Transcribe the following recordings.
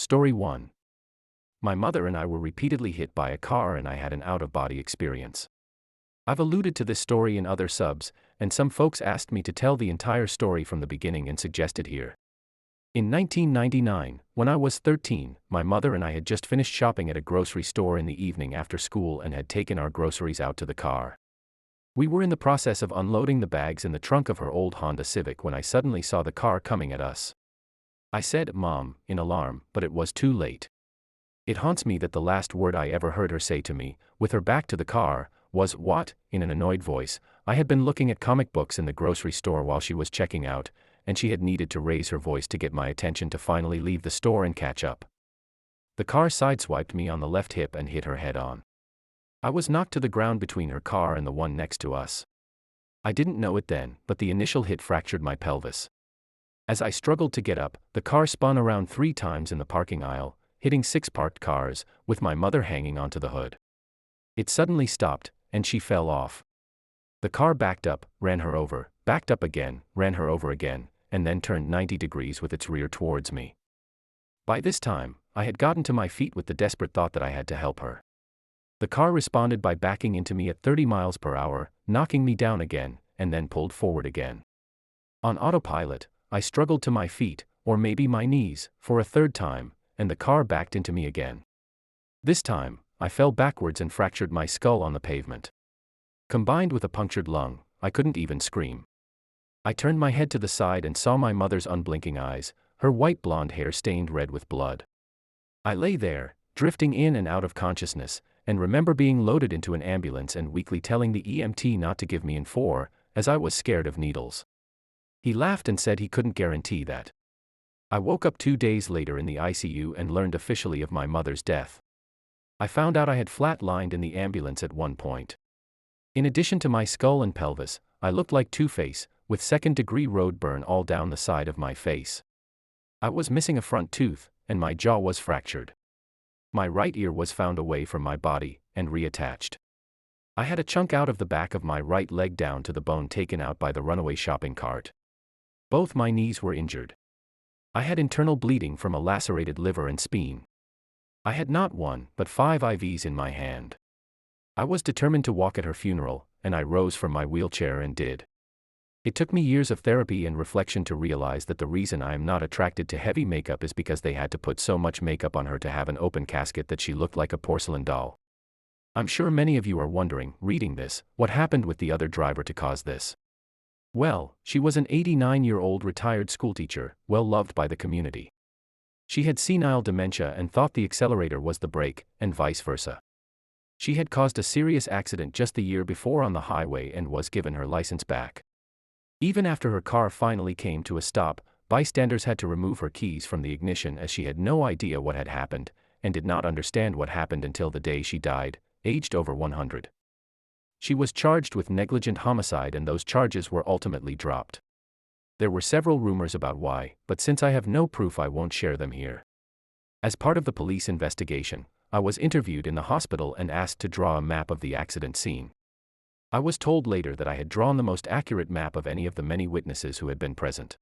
Story 1. My mother and I were repeatedly hit by a car and I had an out-of-body experience. I've alluded to this story in other subs, and some folks asked me to tell the entire story from the beginning and suggested here. In 1999, when I was 13, my mother and I had just finished shopping at a grocery store in the evening after school and had taken our groceries out to the car. We were in the process of unloading the bags in the trunk of her old Honda Civic when I suddenly saw the car coming at us. I said, "Mom," in alarm, but it was too late. It haunts me that the last word I ever heard her say to me, with her back to the car, was, "What?" in an annoyed voice. I had been looking at comic books in the grocery store while she was checking out, and she had needed to raise her voice to get my attention to finally leave the store and catch up. The car sideswiped me on the left hip and hit her head on. I was knocked to the ground between her car and the one next to us. I didn't know it then, but the initial hit fractured my pelvis. As I struggled to get up, the car spun around 3 times in the parking aisle, hitting 6 parked cars, with my mother hanging onto the hood. It suddenly stopped, and she fell off. The car backed up, ran her over, backed up again, ran her over again, and then turned 90 degrees with its rear towards me. By this time, I had gotten to my feet with the desperate thought that I had to help her. The car responded by backing into me at 30 miles per hour, knocking me down again, and then pulled forward again. On autopilot, I struggled to my feet, or maybe my knees, for a third time, and the car backed into me again. This time, I fell backwards and fractured my skull on the pavement. Combined with a punctured lung, I couldn't even scream. I turned my head to the side and saw my mother's unblinking eyes, her white blonde hair stained red with blood. I lay there, drifting in and out of consciousness, and remember being loaded into an ambulance and weakly telling the EMT not to give me N4, as I was scared of needles. He laughed and said he couldn't guarantee that. I woke up 2 days later in the ICU and learned officially of my mother's death. I found out I had flat-lined in the ambulance at one point. In addition to my skull and pelvis, I looked like Two-Face, with second-degree road burn all down the side of my face. I was missing a front tooth, and my jaw was fractured. My right ear was found away from my body, and reattached. I had a chunk out of the back of my right leg down to the bone taken out by the runaway shopping cart. Both my knees were injured. I had internal bleeding from a lacerated liver and spine. I had not 1, but 5 IVs in my hand. I was determined to walk at her funeral, and I rose from my wheelchair and did. It took me years of therapy and reflection to realize that the reason I am not attracted to heavy makeup is because they had to put so much makeup on her to have an open casket that she looked like a porcelain doll. I'm sure many of you are wondering, reading this, what happened with the other driver to cause this. Well, she was an 89-year-old retired schoolteacher, well loved by the community. She had senile dementia and thought the accelerator was the brake, and vice versa. She had caused a serious accident just the year before on the highway and was given her license back. Even after her car finally came to a stop, bystanders had to remove her keys from the ignition as she had no idea what had happened, and did not understand what happened until the day she died, aged over 100. She was charged with negligent homicide and those charges were ultimately dropped. There were several rumors about why, but since I have no proof I won't share them here. As part of the police investigation, I was interviewed in the hospital and asked to draw a map of the accident scene. I was told later that I had drawn the most accurate map of any of the many witnesses who had been present.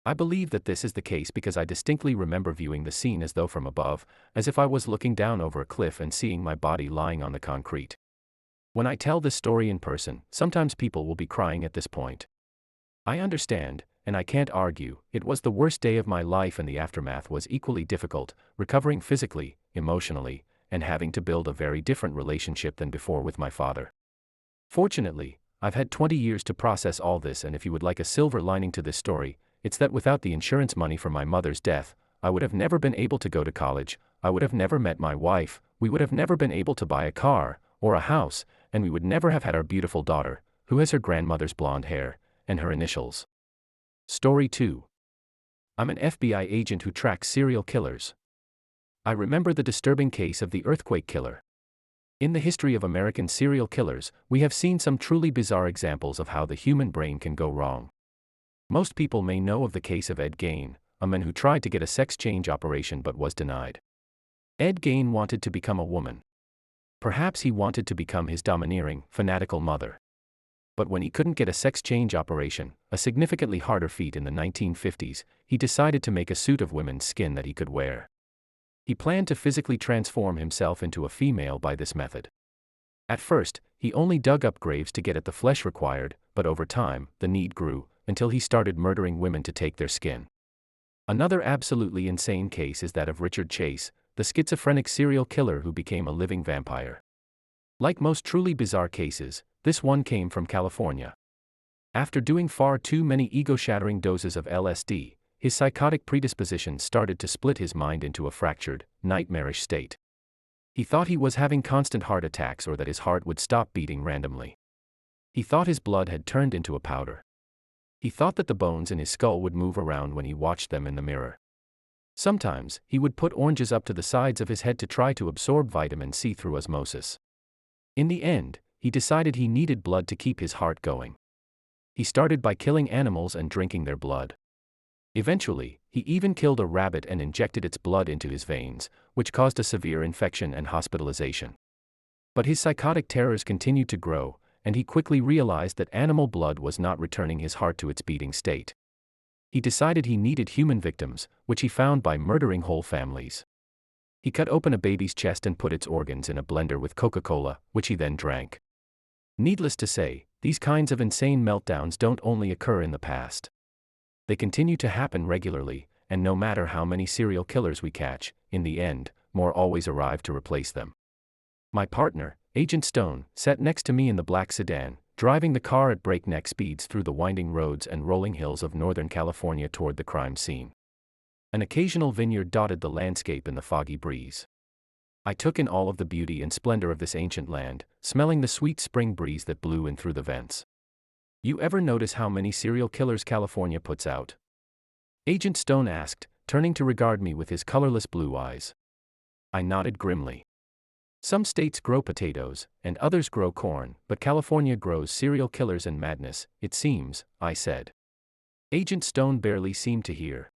I believe that this is the case because I distinctly remember viewing the scene as though from above, as if I was looking down over a cliff and seeing my body lying on the concrete. When I tell this story in person, sometimes people will be crying at this point. I understand, and I can't argue, it was the worst day of my life and the aftermath was equally difficult, recovering physically, emotionally, and having to build a very different relationship than before with my father. Fortunately, I've had 20 years to process all this, and if you would like a silver lining to this story, it's that without the insurance money from my mother's death, I would have never been able to go to college, I would have never met my wife, we would have never been able to buy a car, or a house, and we would never have had our beautiful daughter, who has her grandmother's blonde hair, and her initials. Story 2. I'm an FBI agent who tracks serial killers. I remember the disturbing case of the earthquake killer. In the history of American serial killers, we have seen some truly bizarre examples of how the human brain can go wrong. Most people may know of the case of Ed Gein, a man who tried to get a sex change operation but was denied. Ed Gein wanted to become a woman. Perhaps he wanted to become his domineering, fanatical mother. But when he couldn't get a sex change operation, a significantly harder feat in the 1950s, he decided to make a suit of women's skin that he could wear. He planned to physically transform himself into a female by this method. At first, he only dug up graves to get at the flesh required, but over time, the need grew, until he started murdering women to take their skin. Another absolutely insane case is that of Richard Chase, the schizophrenic serial killer who became a living vampire. Like most truly bizarre cases, this one came from California. After doing far too many ego-shattering doses of LSD, his psychotic predisposition started to split his mind into a fractured, nightmarish state. He thought he was having constant heart attacks or that his heart would stop beating randomly. He thought his blood had turned into a powder. He thought that the bones in his skull would move around when he watched them in the mirror. Sometimes, he would put oranges up to the sides of his head to try to absorb vitamin C through osmosis. In the end, he decided he needed blood to keep his heart going. He started by killing animals and drinking their blood. Eventually, he even killed a rabbit and injected its blood into his veins, which caused a severe infection and hospitalization. But his psychotic terrors continued to grow, and he quickly realized that animal blood was not returning his heart to its beating state. He decided he needed human victims, which he found by murdering whole families. He cut open a baby's chest and put its organs in a blender with Coca-Cola, which he then drank. Needless to say, these kinds of insane meltdowns don't only occur in the past. They continue to happen regularly, and no matter how many serial killers we catch, in the end, more always arrive to replace them. My partner, Agent Stone, sat next to me in the black sedan, driving the car at breakneck speeds through the winding roads and rolling hills of Northern California toward the crime scene. An occasional vineyard dotted the landscape in the foggy breeze. I took in all of the beauty and splendor of this ancient land, smelling the sweet spring breeze that blew in through the vents. You ever notice how many serial killers California puts out? Agent Stone asked, turning to regard me with his colorless blue eyes. I nodded grimly. Some states grow potatoes, and others grow corn, but California grows serial killers and madness, it seems, I said. Agent Stone barely seemed to hear.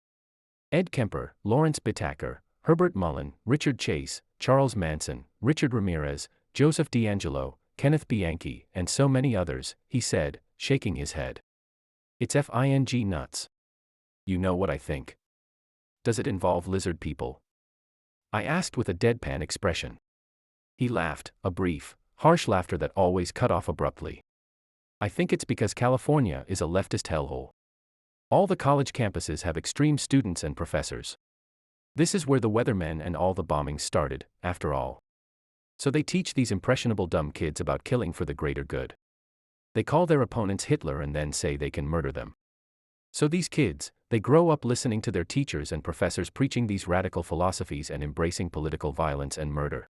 Ed Kemper, Lawrence Bittaker, Herbert Mullen, Richard Chase, Charles Manson, Richard Ramirez, Joseph D'Angelo, Kenneth Bianchi, and so many others, he said, shaking his head. It's FING nuts. You know what I think. Does it involve lizard people? I asked with a deadpan expression. He laughed, a brief, harsh laughter that always cut off abruptly. I think it's because California is a leftist hellhole. All the college campuses have extreme students and professors. This is where the weathermen and all the bombings started, after all. So they teach these impressionable dumb kids about killing for the greater good. They call their opponents Hitler and then say they can murder them. So these kids, they grow up listening to their teachers and professors preaching these radical philosophies and embracing political violence and murder.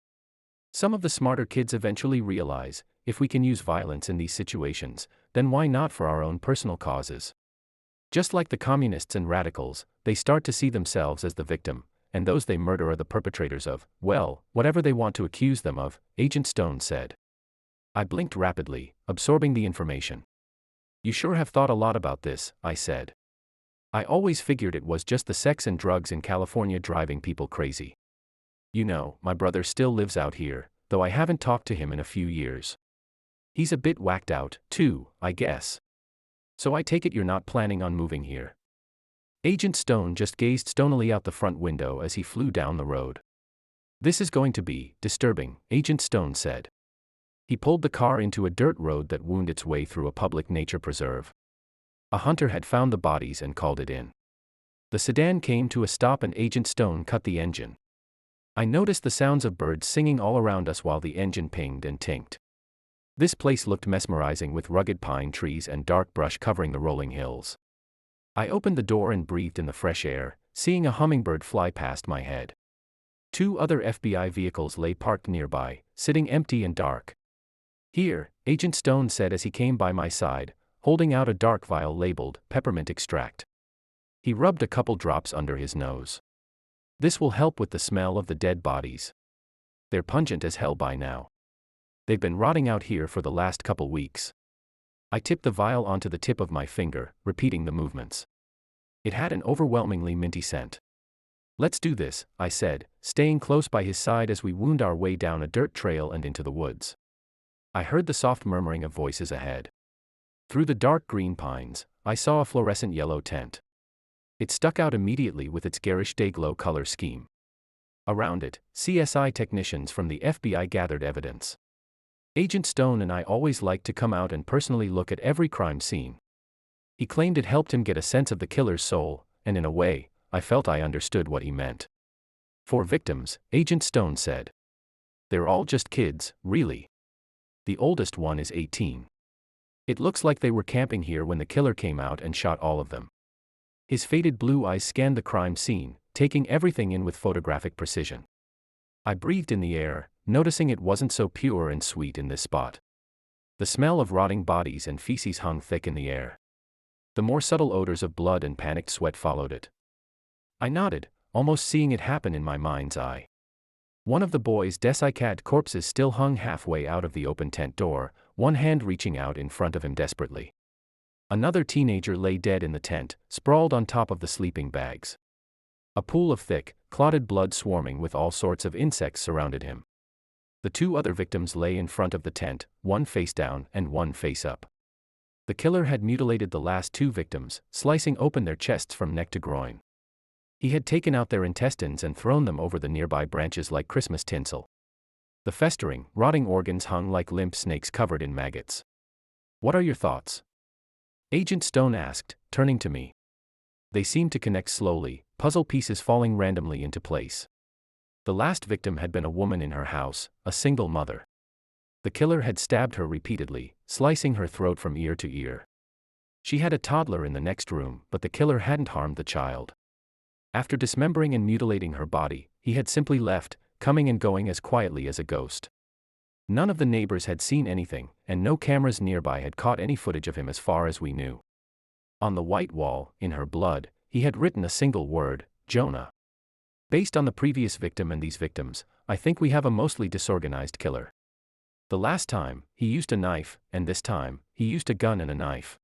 Some of the smarter kids eventually realize, if we can use violence in these situations, then why not for our own personal causes? Just like the communists and radicals, they start to see themselves as the victim, and those they murder are the perpetrators of, well, whatever they want to accuse them of, Agent Stone said. I blinked rapidly, absorbing the information. You sure have thought a lot about this, I said. I always figured it was just the sex and drugs in California driving people crazy. You know, my brother still lives out here, though I haven't talked to him in a few years. He's a bit whacked out, too, I guess. So I take it you're not planning on moving here. Agent Stone just gazed stonily out the front window as he flew down the road. This is going to be disturbing, Agent Stone said. He pulled the car into a dirt road that wound its way through a public nature preserve. A hunter had found the bodies and called it in. The sedan came to a stop and Agent Stone cut the engine. I noticed the sounds of birds singing all around us while the engine pinged and tinked. This place looked mesmerizing with rugged pine trees and dark brush covering the rolling hills. I opened the door and breathed in the fresh air, seeing a hummingbird fly past my head. 2 other FBI vehicles lay parked nearby, sitting empty and dark. Here, Agent Stone said as he came by my side, holding out a dark vial labeled peppermint extract. He rubbed a couple drops under his nose. This will help with the smell of the dead bodies. They're pungent as hell by now. They've been rotting out here for the last couple weeks. I tipped the vial onto the tip of my finger, repeating the movements. It had an overwhelmingly minty scent. Let's do this, I said, staying close by his side as we wound our way down a dirt trail and into the woods. I heard the soft murmuring of voices ahead. Through the dark green pines, I saw a fluorescent yellow tent. It stuck out immediately with its garish day-glow color scheme. Around it, CSI technicians from the FBI gathered evidence. Agent Stone and I always liked to come out and personally look at every crime scene. He claimed it helped him get a sense of the killer's soul, and in a way, I felt I understood what he meant. 4 victims, Agent Stone said. They're all just kids, really. The oldest one is 18. It looks like they were camping here when the killer came out and shot all of them. His faded blue eyes scanned the crime scene, taking everything in with photographic precision. I breathed in the air, noticing it wasn't so pure and sweet in this spot. The smell of rotting bodies and feces hung thick in the air. The more subtle odors of blood and panicked sweat followed it. I nodded, almost seeing it happen in my mind's eye. One of the boys' desiccated corpses still hung halfway out of the open tent door, one hand reaching out in front of him desperately. Another teenager lay dead in the tent, sprawled on top of the sleeping bags. A pool of thick, clotted blood swarming with all sorts of insects surrounded him. The 2 other victims lay in front of the tent, one face down and one face up. The killer had mutilated the last 2 victims, slicing open their chests from neck to groin. He had taken out their intestines and thrown them over the nearby branches like Christmas tinsel. The festering, rotting organs hung like limp snakes covered in maggots. What are your thoughts? Agent Stone asked, turning to me. They seemed to connect slowly, puzzle pieces falling randomly into place. The last victim had been a woman in her house, a single mother. The killer had stabbed her repeatedly, slicing her throat from ear to ear. She had a toddler in the next room, but the killer hadn't harmed the child. After dismembering and mutilating her body, he had simply left, coming and going as quietly as a ghost. None of the neighbors had seen anything, and no cameras nearby had caught any footage of him as far as we knew. On the white wall, in her blood, he had written a single word, Jonah. Based on the previous victim and these victims, I think we have a mostly disorganized killer. The last time, he used a knife, and this time, he used a gun and a knife.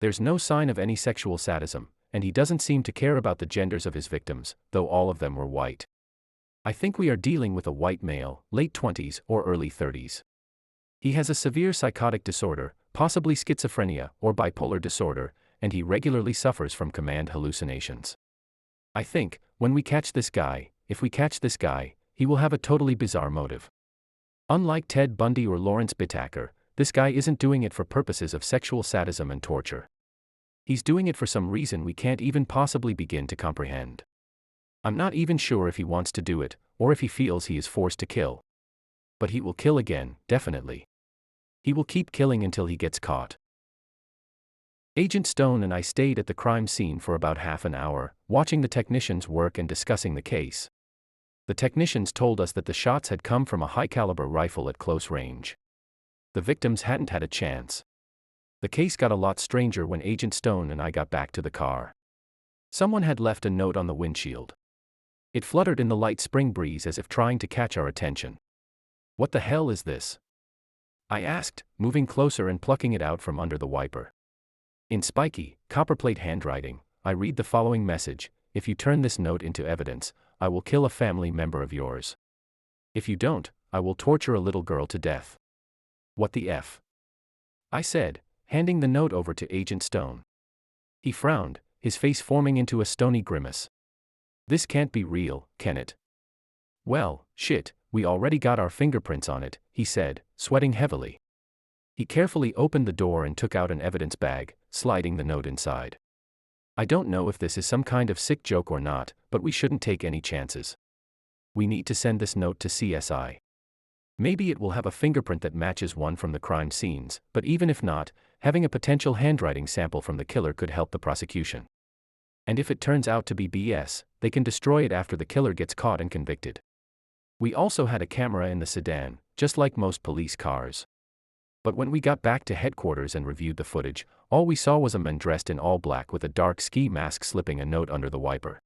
There's no sign of any sexual sadism, and he doesn't seem to care about the genders of his victims, though all of them were white. I think we are dealing with a white male, late 20s or early 30s. He has a severe psychotic disorder, possibly schizophrenia or bipolar disorder, and he regularly suffers from command hallucinations. I think, when we catch this guy, if we catch this guy, he will have a totally bizarre motive. Unlike Ted Bundy or Lawrence Bittaker, this guy isn't doing it for purposes of sexual sadism and torture. He's doing it for some reason we can't even possibly begin to comprehend. I'm not even sure if he wants to do it, or if he feels he is forced to kill. But he will kill again, definitely. He will keep killing until he gets caught. Agent Stone and I stayed at the crime scene for about half an hour, watching the technicians work and discussing the case. The technicians told us that the shots had come from a high-caliber rifle at close range. The victims hadn't had a chance. The case got a lot stranger when Agent Stone and I got back to the car. Someone had left a note on the windshield. It fluttered in the light spring breeze as if trying to catch our attention. What the hell is this? I asked, moving closer and plucking it out from under the wiper. In spiky, copperplate handwriting, I read the following message: if you turn this note into evidence, I will kill a family member of yours. If you don't, I will torture a little girl to death. What the F? I said, handing the note over to Agent Stone. He frowned, his face forming into a stony grimace. This can't be real, can it? Well, shit, we already got our fingerprints on it, he said, sweating heavily. He carefully opened the door and took out an evidence bag, sliding the note inside. I don't know if this is some kind of sick joke or not, but we shouldn't take any chances. We need to send this note to CSI. Maybe it will have a fingerprint that matches one from the crime scenes, but even if not, having a potential handwriting sample from the killer could help the prosecution. And if it turns out to be BS, they can destroy it after the killer gets caught and convicted. We also had a camera in the sedan, just like most police cars. But when we got back to headquarters and reviewed the footage, all we saw was a man dressed in all black with a dark ski mask slipping a note under the wiper.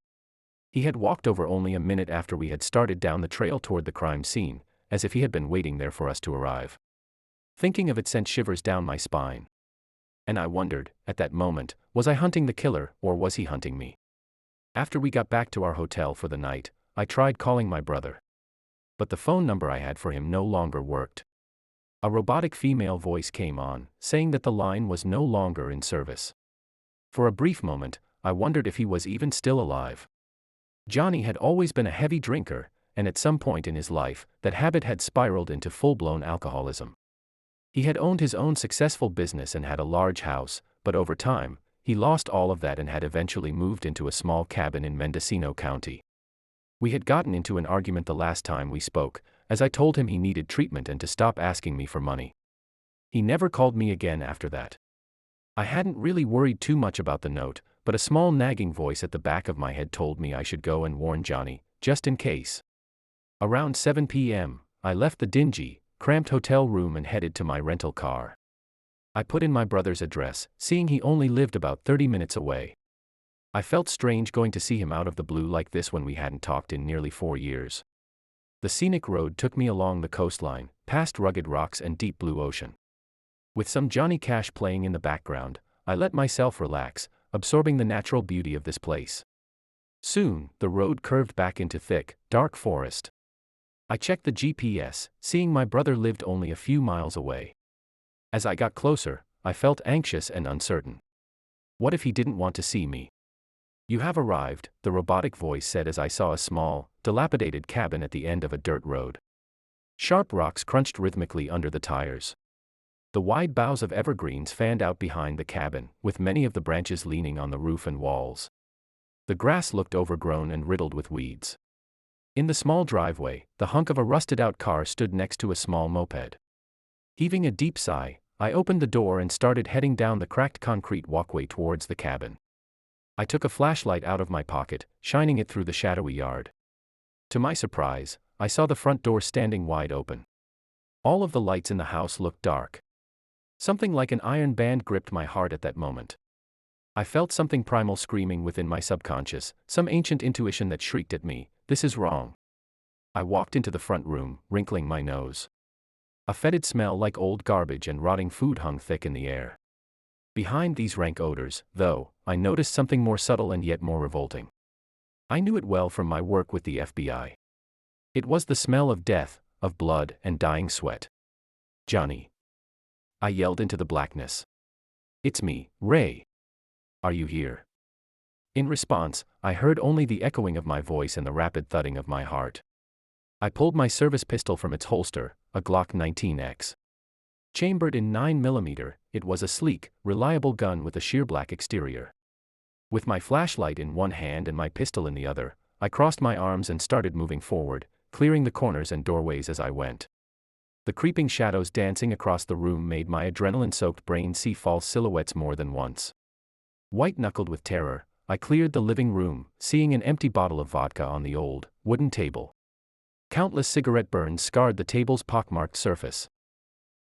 He had walked over only a minute after we had started down the trail toward the crime scene, as if he had been waiting there for us to arrive. Thinking of it sent shivers down my spine. And I wondered, at that moment, was I hunting the killer, or was he hunting me? After we got back to our hotel for the night, I tried calling my brother. But the phone number I had for him no longer worked. A robotic female voice came on, saying that the line was no longer in service. For a brief moment, I wondered if he was even still alive. Johnny had always been a heavy drinker, and at some point in his life, that habit had spiraled into full-blown alcoholism. He had owned his own successful business and had a large house, but over time, he lost all of that and had eventually moved into a small cabin in Mendocino County. We had gotten into an argument the last time we spoke, as I told him he needed treatment and to stop asking me for money. He never called me again after that. I hadn't really worried too much about the note, but a small nagging voice at the back of my head told me I should go and warn Johnny, just in case. Around 7 p.m., I left the dingy, cramped hotel room and headed to my rental car. I put in my brother's address, seeing he only lived about 30 minutes away. I felt strange going to see him out of the blue like this when we hadn't talked in nearly 4 years. The scenic road took me along the coastline, past rugged rocks and deep blue ocean. With some Johnny Cash playing in the background, I let myself relax, absorbing the natural beauty of this place. Soon, the road curved back into thick, dark forest. I checked the GPS, seeing my brother lived only a few miles away. As I got closer, I felt anxious and uncertain. What if he didn't want to see me? "You have arrived," the robotic voice said as I saw a small, dilapidated cabin at the end of a dirt road. Sharp rocks crunched rhythmically under the tires. The wide boughs of evergreens fanned out behind the cabin, with many of the branches leaning on the roof and walls. The grass looked overgrown and riddled with weeds. In the small driveway, the hunk of a rusted-out car stood next to a small moped. Heaving a deep sigh, I opened the door and started heading down the cracked concrete walkway towards the cabin. I took a flashlight out of my pocket, shining it through the shadowy yard. To my surprise, I saw the front door standing wide open. All of the lights in the house looked dark. Something like an iron band gripped my heart at that moment. I felt something primal screaming within my subconscious, some ancient intuition that shrieked at me, "This is wrong." I walked into the front room, wrinkling my nose. A fetid smell like old garbage and rotting food hung thick in the air. Behind these rank odors, though, I noticed something more subtle and yet more revolting. I knew it well from my work with the FBI. It was the smell of death, of blood and dying sweat. "Johnny!" I yelled into the blackness. "It's me, Ray. Are you here?" In response, I heard only the echoing of my voice and the rapid thudding of my heart. I pulled my service pistol from its holster, a Glock 19X. Chambered in 9mm, it was a sleek, reliable gun with a sheer black exterior. With my flashlight in one hand and my pistol in the other, I crossed my arms and started moving forward, clearing the corners and doorways as I went. The creeping shadows dancing across the room made my adrenaline-soaked brain see false silhouettes more than once. White-knuckled with terror, I cleared the living room, seeing an empty bottle of vodka on the old, wooden table. Countless cigarette burns scarred the table's pockmarked surface.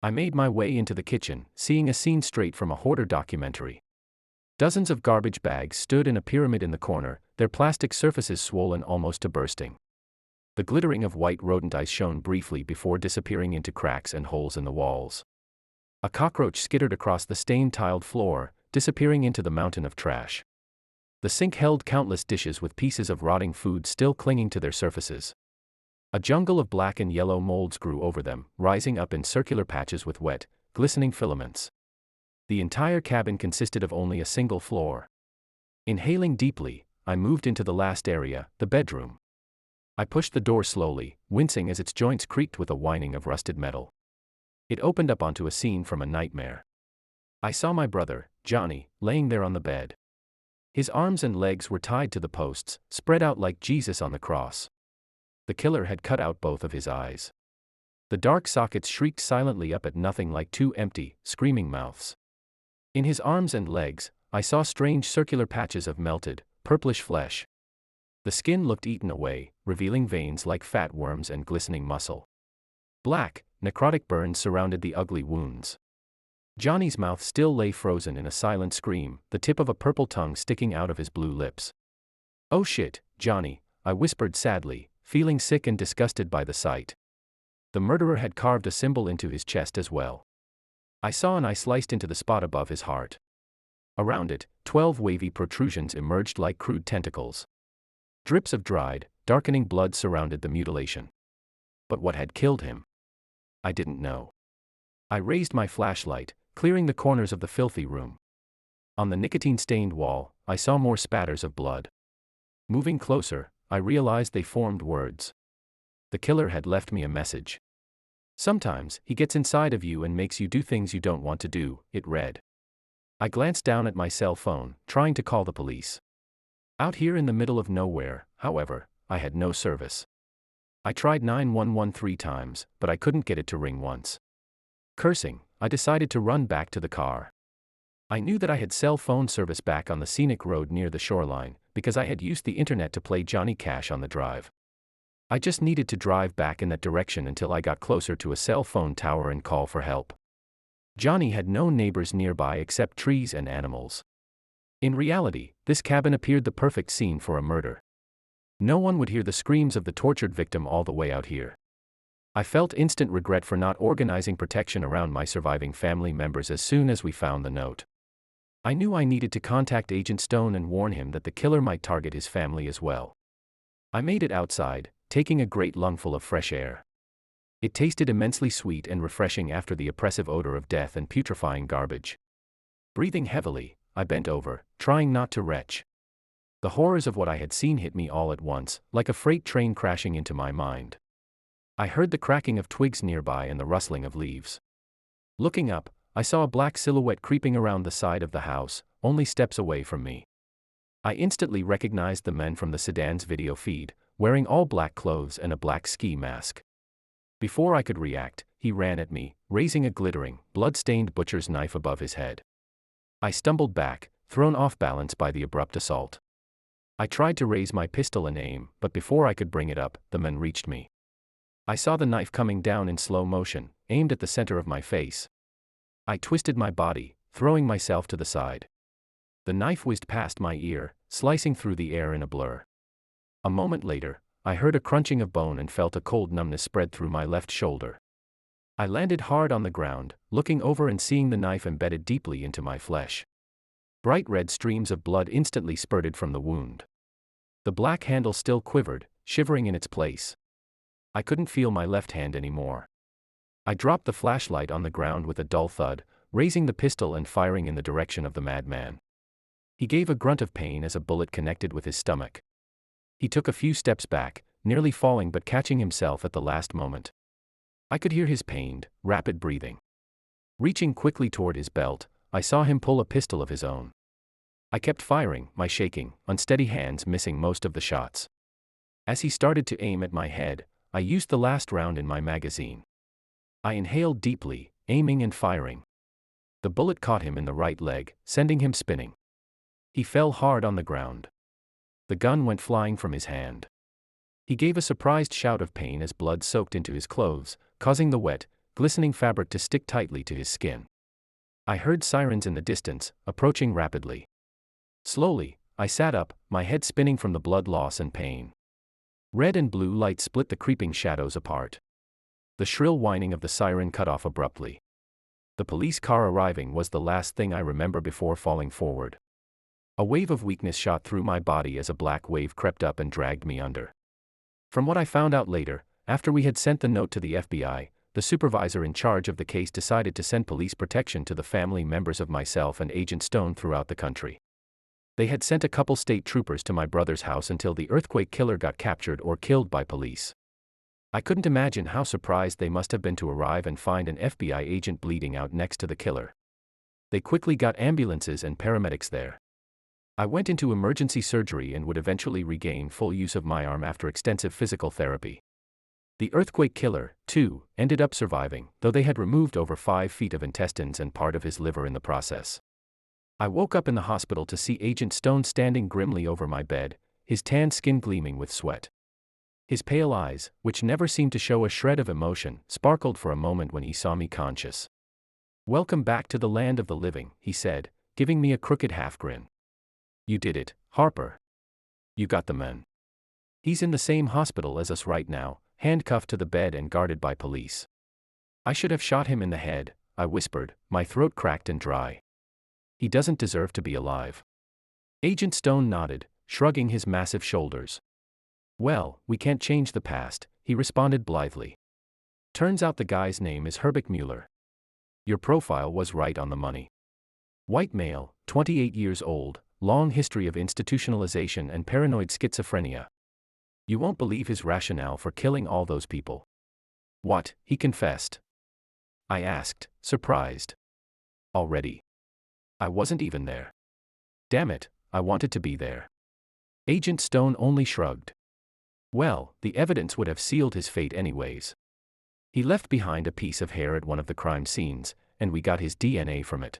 I made my way into the kitchen, seeing a scene straight from a hoarder documentary. Dozens of garbage bags stood in a pyramid in the corner, their plastic surfaces swollen almost to bursting. The glittering of white rodent eyes shone briefly before disappearing into cracks and holes in the walls. A cockroach skittered across the stained-tiled floor, disappearing into the mountain of trash. The sink held countless dishes with pieces of rotting food still clinging to their surfaces. A jungle of black and yellow molds grew over them, rising up in circular patches with wet, glistening filaments. The entire cabin consisted of only a single floor. Inhaling deeply, I moved into the last area, the bedroom. I pushed the door slowly, wincing as its joints creaked with a whining of rusted metal. It opened up onto a scene from a nightmare. I saw my brother, Johnny, laying there on the bed. His arms and legs were tied to the posts, spread out like Jesus on the cross. The killer had cut out both of his eyes. The dark sockets shrieked silently up at nothing like two empty, screaming mouths. In his arms and legs, I saw strange circular patches of melted, purplish flesh. The skin looked eaten away, revealing veins like fat worms and glistening muscle. Black, necrotic burns surrounded the ugly wounds. Johnny's mouth still lay frozen in a silent scream, the tip of a purple tongue sticking out of his blue lips. "Oh shit, Johnny," I whispered sadly, feeling sick and disgusted by the sight. The murderer had carved a symbol into his chest as well. I saw an eye sliced into the spot above his heart. Around it, 12 wavy protrusions emerged like crude tentacles. Drips of dried, darkening blood surrounded the mutilation. But what had killed him? I didn't know. I raised my flashlight, clearing the corners of the filthy room. On the nicotine-stained wall, I saw more spatters of blood. Moving closer, I realized they formed words. The killer had left me a message. Sometimes, he gets inside of you and makes you do things you don't want to do, it read. I glanced down at my cell phone, trying to call the police. Out here in the middle of nowhere, however, I had no service. I tried 911 3 times, but I couldn't get it to ring once. Cursing, I decided to run back to the car. I knew that I had cell phone service back on the scenic road near the shoreline, because I had used the internet to play Johnny Cash on the drive. I just needed to drive back in that direction until I got closer to a cell phone tower and call for help. Johnny had no neighbors nearby except trees and animals. In reality, this cabin appeared the perfect scene for a murder. No one would hear the screams of the tortured victim all the way out here. I felt instant regret for not organizing protection around my surviving family members as soon as we found the note. I knew I needed to contact Agent Stone and warn him that the killer might target his family as well. I made it outside, taking a great lungful of fresh air. It tasted immensely sweet and refreshing after the oppressive odor of death and putrefying garbage. Breathing heavily, I bent over, trying not to retch. The horrors of what I had seen hit me all at once, like a freight train crashing into my mind. I heard the cracking of twigs nearby and the rustling of leaves. Looking up, I saw a black silhouette creeping around the side of the house, only steps away from me. I instantly recognized the men from the sedan's video feed, wearing all black clothes and a black ski mask. Before I could react, he ran at me, raising a glittering, blood-stained butcher's knife above his head. I stumbled back, thrown off balance by the abrupt assault. I tried to raise my pistol and aim, but before I could bring it up, the men reached me. I saw the knife coming down in slow motion, aimed at the center of my face. I twisted my body, throwing myself to the side. The knife whizzed past my ear, slicing through the air in a blur. A moment later, I heard a crunching of bone and felt a cold numbness spread through my left shoulder. I landed hard on the ground, looking over and seeing the knife embedded deeply into my flesh. Bright red streams of blood instantly spurted from the wound. The black handle still quivered, shivering in its place. I couldn't feel my left hand anymore. I dropped the flashlight on the ground with a dull thud, raising the pistol and firing in the direction of the madman. He gave a grunt of pain as a bullet connected with his stomach. He took a few steps back, nearly falling but catching himself at the last moment. I could hear his pained, rapid breathing. Reaching quickly toward his belt, I saw him pull a pistol of his own. I kept firing, my shaking, unsteady hands missing most of the shots. As he started to aim at my head, I used the last round in my magazine. I inhaled deeply, aiming and firing. The bullet caught him in the right leg, sending him spinning. He fell hard on the ground. The gun went flying from his hand. He gave a surprised shout of pain as blood soaked into his clothes, causing the wet, glistening fabric to stick tightly to his skin. I heard sirens in the distance, approaching rapidly. Slowly, I sat up, my head spinning from the blood loss and pain. Red and blue light split the creeping shadows apart. The shrill whining of the siren cut off abruptly. The police car arriving was the last thing I remember before falling forward. A wave of weakness shot through my body as a black wave crept up and dragged me under. From what I found out later, after we had sent the note to the FBI, the supervisor in charge of the case decided to send police protection to the family members of myself and Agent Stone throughout the country. They had sent a couple state troopers to my brother's house until the earthquake killer got captured or killed by police. I couldn't imagine how surprised they must have been to arrive and find an FBI agent bleeding out next to the killer. They quickly got ambulances and paramedics there. I went into emergency surgery and would eventually regain full use of my arm after extensive physical therapy. The earthquake killer, too, ended up surviving, though they had removed over 5 feet of intestines and part of his liver in the process. I woke up in the hospital to see Agent Stone standing grimly over my bed, his tan skin gleaming with sweat. His pale eyes, which never seemed to show a shred of emotion, sparkled for a moment when he saw me conscious. "Welcome back to the land of the living," he said, giving me a crooked half-grin. "You did it, Harper. You got the man. He's in the same hospital as us right now, handcuffed to the bed and guarded by police." "I should have shot him in the head," I whispered, my throat cracked and dry. "He doesn't deserve to be alive." Agent Stone nodded, shrugging his massive shoulders. "Well, we can't change the past," he responded blithely. "Turns out the guy's name is Herbert Mueller. Your profile was right on the money. White male, 28 years old, long history of institutionalization and paranoid schizophrenia. You won't believe his rationale for killing all those people. What, he confessed? I asked, surprised. Already? I wasn't even there. Damn it, I wanted to be there. Agent Stone only shrugged. Well, the evidence would have sealed his fate anyways. He left behind a piece of hair at one of the crime scenes, and we got his DNA from it.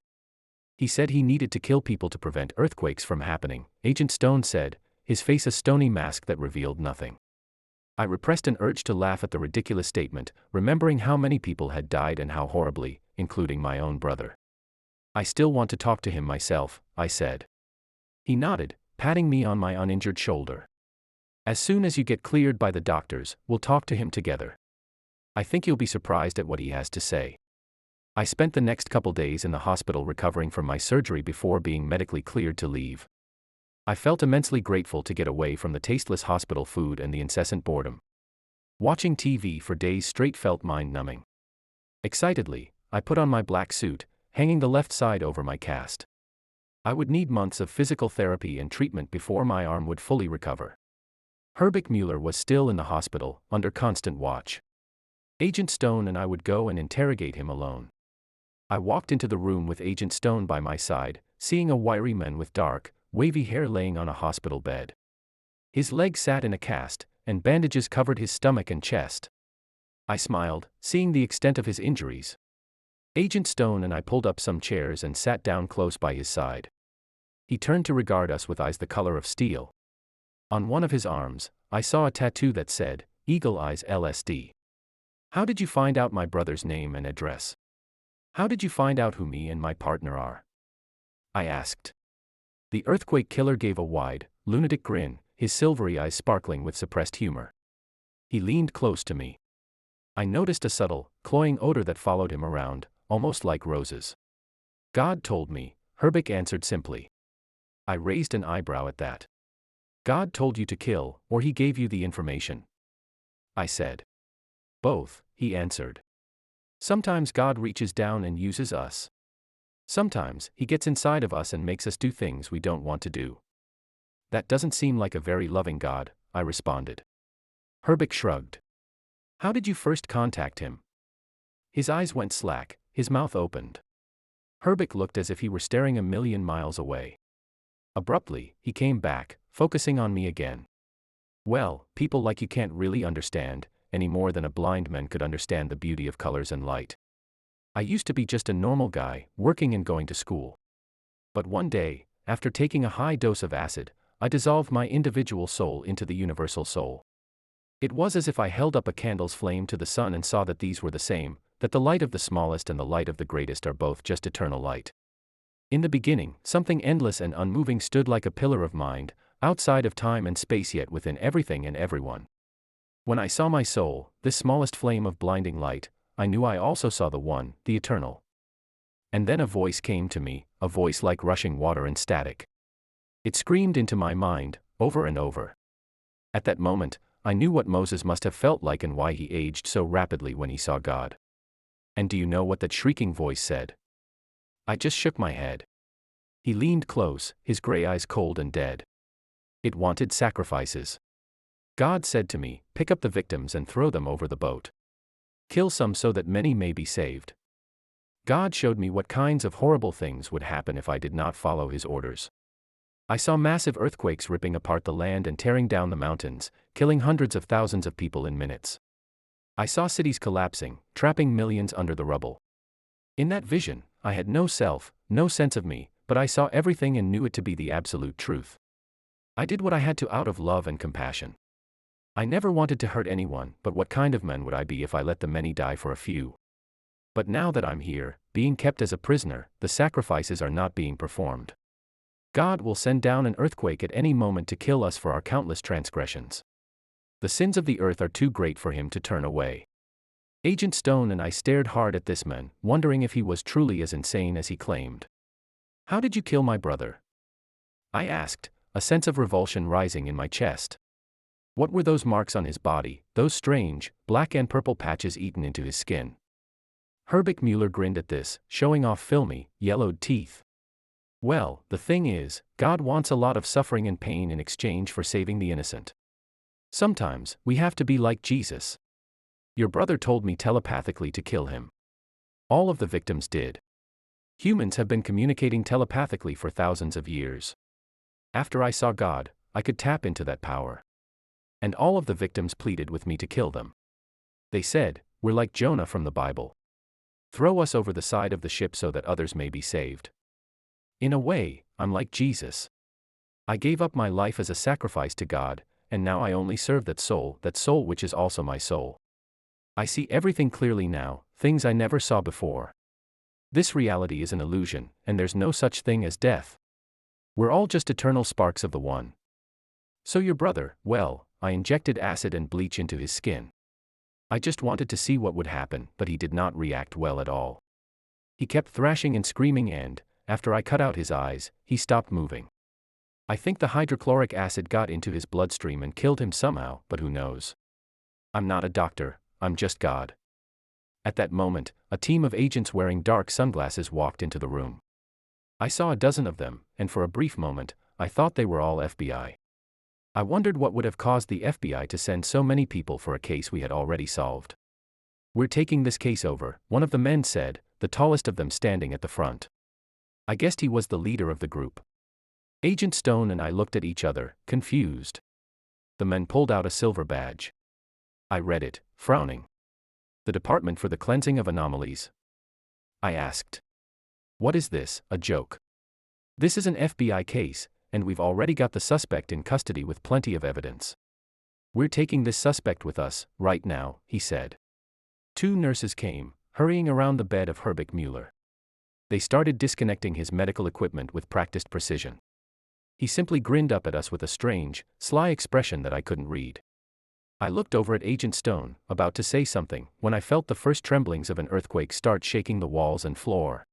He said he needed to kill people to prevent earthquakes from happening, Agent Stone said, his face a stony mask that revealed nothing. I repressed an urge to laugh at the ridiculous statement, remembering how many people had died and how horribly, including my own brother. I still want to talk to him myself, I said. He nodded, patting me on my uninjured shoulder. As soon as you get cleared by the doctors, we'll talk to him together. I think you'll be surprised at what he has to say. I spent the next couple days in the hospital recovering from my surgery before being medically cleared to leave. I felt immensely grateful to get away from the tasteless hospital food and the incessant boredom. Watching TV for days straight felt mind-numbing. Excitedly, I put on my black suit, hanging the left side over my cast. I would need months of physical therapy and treatment before my arm would fully recover. Herbert Mueller was still in the hospital, under constant watch. Agent Stone and I would go and interrogate him alone. I walked into the room with Agent Stone by my side, seeing a wiry man with dark, wavy hair laying on a hospital bed. His legs sat in a cast, and bandages covered his stomach and chest. I smiled, seeing the extent of his injuries. Agent Stone and I pulled up some chairs and sat down close by his side. He turned to regard us with eyes the color of steel. On one of his arms, I saw a tattoo that said, Eagle Eyes LSD. How did you find out my brother's name and address? How did you find out who me and my partner are? I asked. The earthquake killer gave a wide, lunatic grin, his silvery eyes sparkling with suppressed humor. He leaned close to me. I noticed a subtle, cloying odor that followed him around, almost like roses. God told me, Herbert answered simply. I raised an eyebrow at that. God told you to kill, or he gave you the information? I said. Both, he answered. Sometimes God reaches down and uses us. Sometimes, he gets inside of us and makes us do things we don't want to do. That doesn't seem like a very loving God, I responded. Herbert shrugged. How did you first contact him? His eyes went slack, his mouth opened. Herbert looked as if he were staring a million miles away. Abruptly, he came back, focusing on me again. Well, people like you can't really understand, any more than a blind man could understand the beauty of colors and light. I used to be just a normal guy, working and going to school. But one day, after taking a high dose of acid, I dissolved my individual soul into the universal soul. It was as if I held up a candle's flame to the sun and saw that these were the same, that the light of the smallest and the light of the greatest are both just eternal light. In the beginning, something endless and unmoving stood like a pillar of mind, outside of time and space yet within everything and everyone. When I saw my soul, this smallest flame of blinding light, I knew I also saw the one, the eternal. And then a voice came to me, a voice like rushing water and static. It screamed into my mind, over and over. At that moment, I knew what Moses must have felt like and why he aged so rapidly when he saw God. And do you know what that shrieking voice said? I just shook my head. He leaned close, his gray eyes cold and dead. It wanted sacrifices. God said to me, pick up the victims and throw them over the boat. Kill some so that many may be saved. God showed me what kinds of horrible things would happen if I did not follow his orders. I saw massive earthquakes ripping apart the land and tearing down the mountains, killing hundreds of thousands of people in minutes. I saw cities collapsing, trapping millions under the rubble. In that vision, I had no self, no sense of me, but I saw everything and knew it to be the absolute truth. I did what I had to out of love and compassion. I never wanted to hurt anyone, but what kind of man would I be if I let the many die for a few? But now that I'm here, being kept as a prisoner, the sacrifices are not being performed. God will send down an earthquake at any moment to kill us for our countless transgressions. The sins of the earth are too great for him to turn away. Agent Stone and I stared hard at this man, wondering if he was truly as insane as he claimed. How did you kill my brother? I asked, a sense of revulsion rising in my chest. What were those marks on his body, those strange, black and purple patches eaten into his skin? Herbert Mueller grinned at this, showing off filmy, yellowed teeth. Well, the thing is, God wants a lot of suffering and pain in exchange for saving the innocent. Sometimes, we have to be like Jesus. Your brother told me telepathically to kill him. All of the victims did. Humans have been communicating telepathically for thousands of years. After I saw God, I could tap into that power. And all of the victims pleaded with me to kill them. They said, "We're like Jonah from the Bible. Throw us over the side of the ship so that others may be saved." In a way, I'm like Jesus. I gave up my life as a sacrifice to God, and now I only serve that soul which is also my soul. I see everything clearly now, things I never saw before. This reality is an illusion, and there's no such thing as death. We're all just eternal sparks of the One. So your brother, well, I injected acid and bleach into his skin. I just wanted to see what would happen, but he did not react well at all. He kept thrashing and screaming and, after I cut out his eyes, he stopped moving. I think the hydrochloric acid got into his bloodstream and killed him somehow, but who knows? I'm not a doctor, I'm just God. At that moment, a team of agents wearing dark sunglasses walked into the room. I saw a dozen of them, and for a brief moment, I thought they were all FBI. I wondered what would have caused the FBI to send so many people for a case we had already solved. "We're taking this case over," one of the men said, the tallest of them standing at the front. I guessed he was the leader of the group. Agent Stone and I looked at each other, confused. The men pulled out a silver badge. I read it, frowning. "The Department for the Cleansing of Anomalies." I asked. "What is this, a joke?" "This is an FBI case, and we've already got the suspect in custody with plenty of evidence. We're taking this suspect with us, right now," he said. Two nurses came, hurrying around the bed of Herbert Mueller. They started disconnecting his medical equipment with practiced precision. He simply grinned up at us with a strange, sly expression that I couldn't read. I looked over at Agent Stone, about to say something, when I felt the first tremblings of an earthquake start shaking the walls and floor.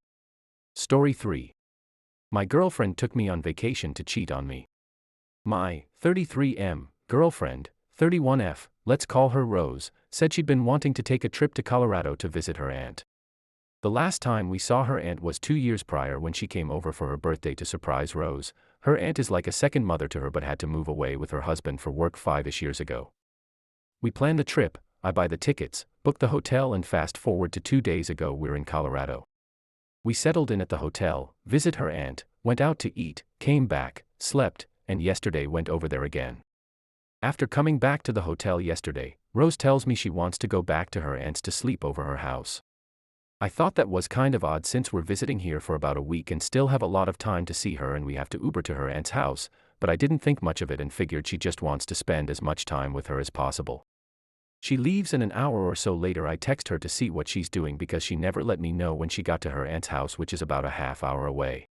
Story 3. My girlfriend took me on vacation to cheat on me. My 33M girlfriend, 31F, let's call her Rose, said she'd been wanting to take a trip to Colorado to visit her aunt. The last time we saw her aunt was 2 years prior when she came over for her birthday to surprise Rose. Her aunt is like a second mother to her but had to move away with her husband for work 5-ish years ago. We planned the trip, I buy the tickets, book the hotel, and fast forward to 2 days ago we're in Colorado. We settled in at the hotel, visit her aunt, went out to eat, came back, slept, and yesterday went over there again. After coming back to the hotel yesterday, Rose tells me she wants to go back to her aunt's to sleep over her house. I thought that was kind of odd since we're visiting here for about a week and still have a lot of time to see her and we have to Uber to her aunt's house, but I didn't think much of it and figured she just wants to spend as much time with her as possible. She leaves and an hour or so later I text her to see what she's doing because she never let me know when she got to her aunt's house, which is about a half hour away.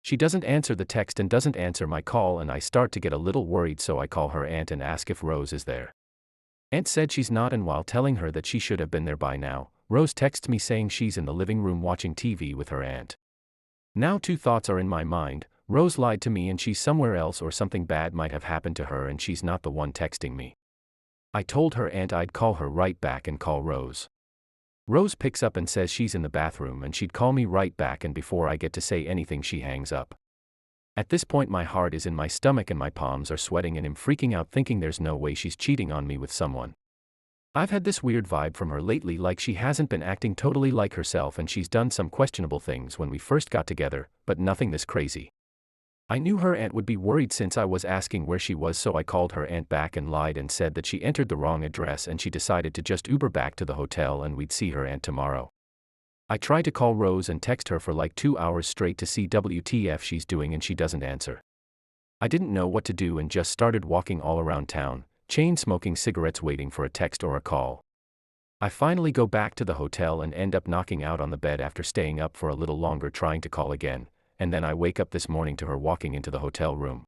She doesn't answer the text and doesn't answer my call and I start to get a little worried, so I call her aunt and ask if Rose is there. Aunt said she's not, and while telling her that she should have been there by now, Rose texts me saying she's in the living room watching TV with her aunt. Now two thoughts are in my mind: Rose lied to me and she's somewhere else, or something bad might have happened to her and she's not the one texting me. I told her aunt I'd call her right back and call Rose. Rose picks up and says she's in the bathroom and she'd call me right back, and before I get to say anything she hangs up. At this point my heart is in my stomach and my palms are sweating and I'm freaking out thinking there's no way she's cheating on me with someone. I've had this weird vibe from her lately, like she hasn't been acting totally like herself and she's done some questionable things when we first got together, but nothing this crazy. I knew her aunt would be worried since I was asking where she was, so I called her aunt back and lied and said that she entered the wrong address and she decided to just Uber back to the hotel and we'd see her aunt tomorrow. I tried to call Rose and text her for like 2 hours straight to see WTF she's doing and she doesn't answer. I didn't know what to do and just started walking all around town, chain smoking cigarettes, waiting for a text or a call. I finally go back to the hotel and end up knocking out on the bed after staying up for a little longer trying to call again, and then I wake up this morning to her walking into the hotel room.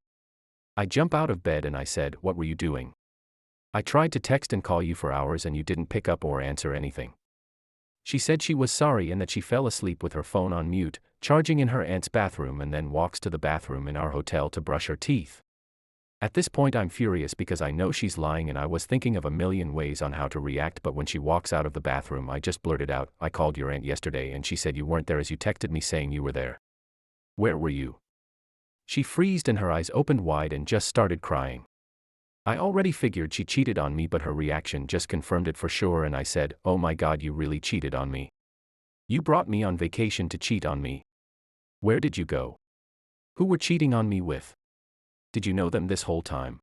I jump out of bed and I said, "What were you doing? I tried to text and call you for hours and you didn't pick up or answer anything." She said she was sorry and that she fell asleep with her phone on mute, charging in her aunt's bathroom, and then walks to the bathroom in our hotel to brush her teeth. At this point I'm furious because I know she's lying and I was thinking of a million ways on how to react, but when she walks out of the bathroom I just blurted out, "I called your aunt yesterday and she said you weren't there as you texted me saying you were there. Where were you?" She freezed and her eyes opened wide and just started crying. I already figured she cheated on me, but her reaction just confirmed it for sure, and I said, "Oh my God, you really cheated on me. You brought me on vacation to cheat on me. Where did you go? Who were cheating on me with? Did you know them this whole time?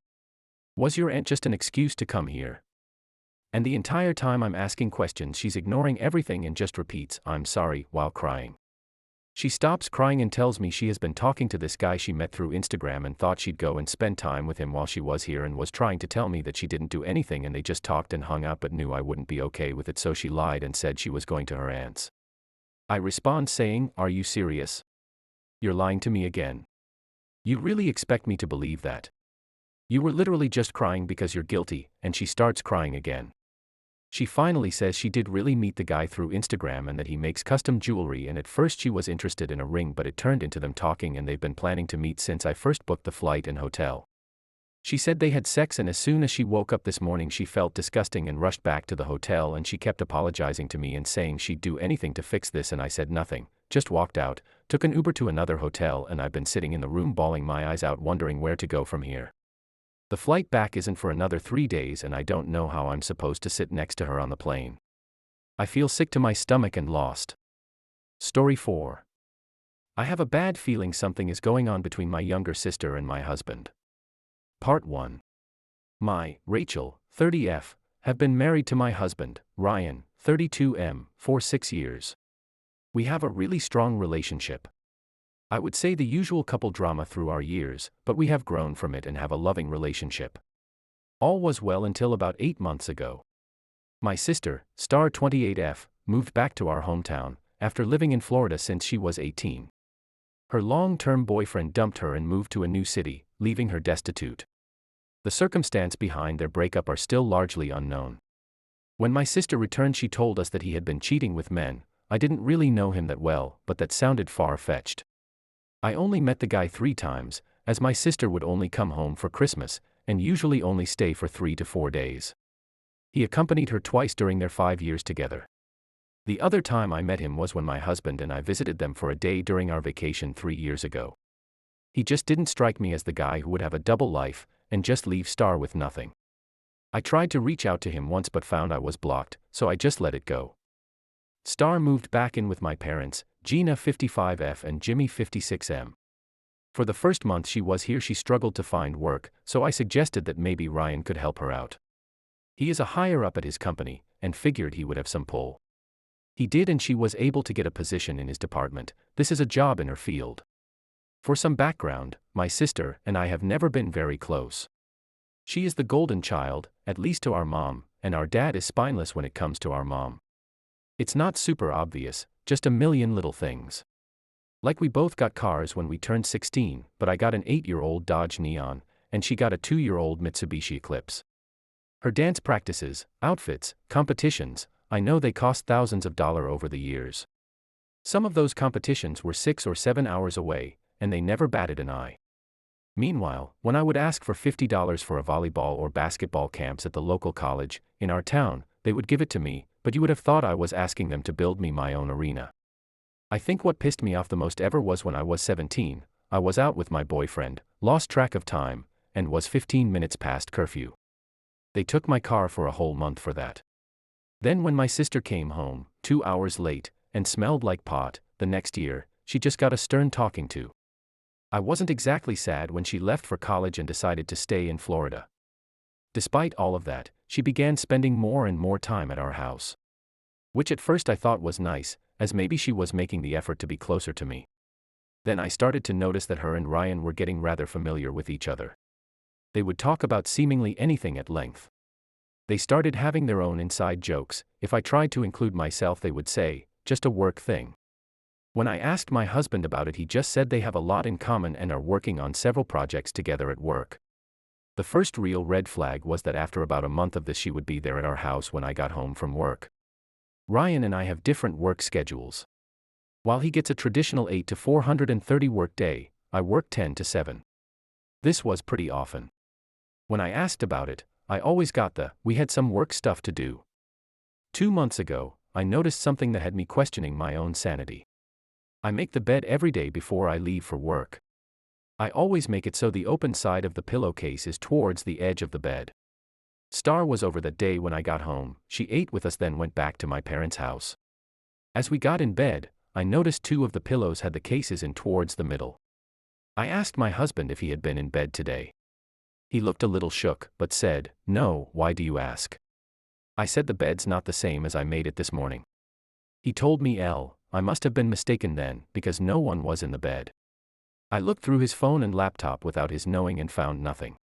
Was your aunt just an excuse to come here?" And the entire time I'm asking questions, she's ignoring everything and just repeats, "I'm sorry," while crying. She stops crying and tells me she has been talking to this guy she met through Instagram and thought she'd go and spend time with him while she was here, and was trying to tell me that she didn't do anything and they just talked and hung out, but knew I wouldn't be okay with it, so she lied and said she was going to her aunt's. I respond saying, "Are you serious? You're lying to me again. You really expect me to believe that? You were literally just crying because you're guilty," and she starts crying again. She finally says she did really meet the guy through Instagram and that he makes custom jewelry, and at first she was interested in a ring, but it turned into them talking and they've been planning to meet since I first booked the flight and hotel. She said they had sex, and as soon as she woke up this morning she felt disgusting and rushed back to the hotel, and she kept apologizing to me and saying she'd do anything to fix this, and I said nothing, just walked out, took an Uber to another hotel, and I've been sitting in the room bawling my eyes out wondering where to go from here. The flight back isn't for another 3 days and I don't know how I'm supposed to sit next to her on the plane. I feel sick to my stomach and lost. Story 4. I have a bad feeling something is going on between my younger sister and my husband. Part 1. Rachel, 30F, have been married to my husband, Ryan, 32M, for 6 years. We have a really strong relationship. I would say the usual couple drama through our years, but we have grown from it and have a loving relationship. All was well until about 8 months ago. My sister, star 28F, moved back to our hometown, after living in Florida since she was 18. Her long-term boyfriend dumped her and moved to a new city, leaving her destitute. The circumstance behind their breakup are still largely unknown. When my sister returned, she told us that he had been cheating with men. I didn't really know him that well, but that sounded far-fetched. I only met the guy 3 times, as my sister would only come home for Christmas, and usually only stay for 3 to 4 days. He accompanied her twice during their 5 years together. The other time I met him was when my husband and I visited them for a day during our vacation 3 years ago. He just didn't strike me as the guy who would have a double life, and just leave Star with nothing. I tried to reach out to him once but found I was blocked, so I just let it go. Star moved back in with my parents, Gina 55F and Jimmy 56M. For the first month she was here she struggled to find work, so I suggested that maybe Ryan could help her out. He is a higher up at his company, and figured he would have some pull. He did, and she was able to get a position in his department. This is a job in her field. For some background, my sister and I have never been very close. She is the golden child, at least to our mom, and our dad is spineless when it comes to our mom. It's not super obvious, just a million little things. Like we both got cars when we turned 16, but I got an 8-year-old Dodge Neon, and she got a 2-year-old Mitsubishi Eclipse. Her dance practices, outfits, competitions, I know they cost thousands of dollars over the years. Some of those competitions were 6 or 7 hours away, and they never batted an eye. Meanwhile, when I would ask for $50 for a volleyball or basketball camps at the local college in our town, they would give it to me, but you would have thought I was asking them to build me my own arena. I think what pissed me off the most ever was when I was 17, I was out with my boyfriend, lost track of time, and was 15 minutes past curfew. They took my car for a whole month for that. Then when my sister came home, 2 hours late, and smelled like pot, the next year, she just got a stern talking to. I wasn't exactly sad when she left for college and decided to stay in Florida. Despite all of that, she began spending more and more time at our house. Which at first I thought was nice, as maybe she was making the effort to be closer to me. Then I started to notice that her and Ryan were getting rather familiar with each other. They would talk about seemingly anything at length. They started having their own inside jokes. If I tried to include myself, they would say, "Just a work thing." When I asked my husband about it, he just said they have a lot in common and are working on several projects together at work. The first real red flag was that after about a month of this she would be there at our house when I got home from work. Ryan and I have different work schedules. While he gets a traditional 8 to 430 work day, I work 10 to 7. This was pretty often. When I asked about it, I always got we had some work stuff to do. 2 months ago, I noticed something that had me questioning my own sanity. I make the bed every day before I leave for work. I always make it so the open side of the pillowcase is towards the edge of the bed. Star was over that day when I got home. She ate with us, then went back to my parents' house. As we got in bed, I noticed two of the pillows had the cases in towards the middle. I asked my husband if he had been in bed today. He looked a little shook, but said, "No, why do you ask?" I said the bed's not the same as I made it this morning. He told me, I must have been mistaken then, because no one was in the bed. I looked through his phone and laptop without his knowing and found nothing.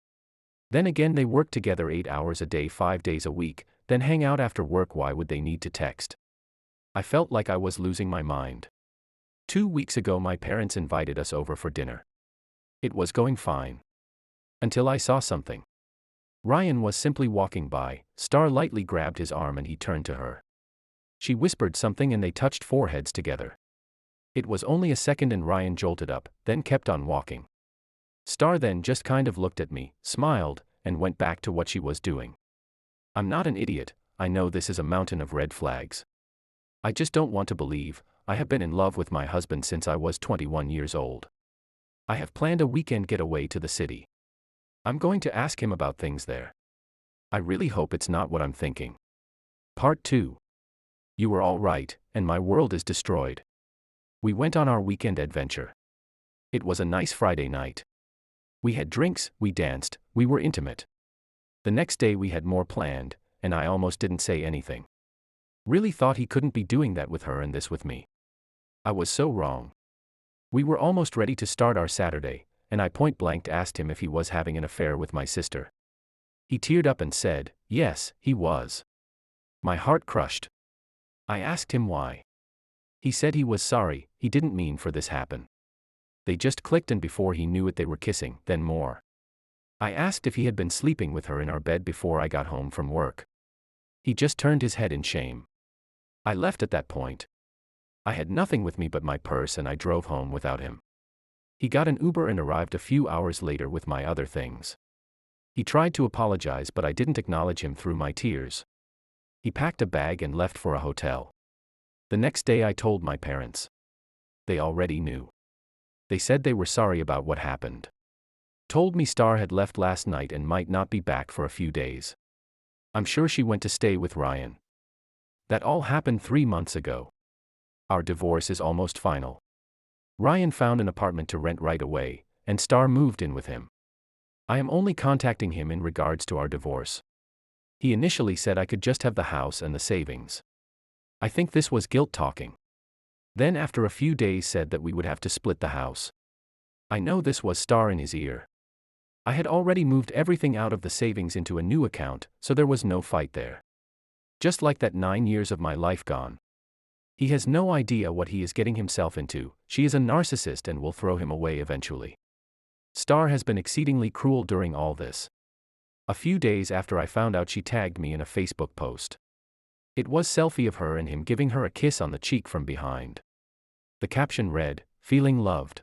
Then again, they work together 8 hours a day 5 days a week, then hang out after work. Why would they need to text? I felt like I was losing my mind. 2 weeks ago my parents invited us over for dinner. It was going fine. Until I saw something. Ryan was simply walking by, Star lightly grabbed his arm and he turned to her. She whispered something and they touched foreheads together. It was only a second and Ryan jolted up, then kept on walking. Star then just kind of looked at me, smiled, and went back to what she was doing. I'm not an idiot, I know this is a mountain of red flags. I just don't want to believe, I have been in love with my husband since I was 21 years old. I have planned a weekend getaway to the city. I'm going to ask him about things there. I really hope it's not what I'm thinking. Part 2. You were all right, and my world is destroyed. We went on our weekend adventure. It was a nice Friday night. We had drinks, we danced, we were intimate. The next day we had more planned, and I almost didn't say anything. Really thought he couldn't be doing that with her and this with me. I was so wrong. We were almost ready to start our Saturday, and I point-blank asked him if he was having an affair with my sister. He teared up and said, yes, he was. My heart crushed. I asked him why. He said he was sorry, he didn't mean for this happen. They just clicked and before he knew it they were kissing, then more. I asked if he had been sleeping with her in our bed before I got home from work. He just turned his head in shame. I left at that point. I had nothing with me but my purse and I drove home without him. He got an Uber and arrived a few hours later with my other things. He tried to apologize but I didn't acknowledge him through my tears. He packed a bag and left for a hotel. The next day I told my parents. They already knew. They said they were sorry about what happened. Told me Star had left last night and might not be back for a few days. I'm sure she went to stay with Ryan. That all happened 3 months ago. Our divorce is almost final. Ryan found an apartment to rent right away, and Star moved in with him. I am only contacting him in regards to our divorce. He initially said I could just have the house and the savings. I think this was guilt talking. Then after a few days said that we would have to split the house. I know this was Star in his ear. I had already moved everything out of the savings into a new account, so there was no fight there. Just like that 9 years of my life gone. He has no idea what he is getting himself into. She is a narcissist and will throw him away eventually. Star has been exceedingly cruel during all this. A few days after I found out she tagged me in a Facebook post. It was selfie of her and him giving her a kiss on the cheek from behind. The caption read, "Feeling loved."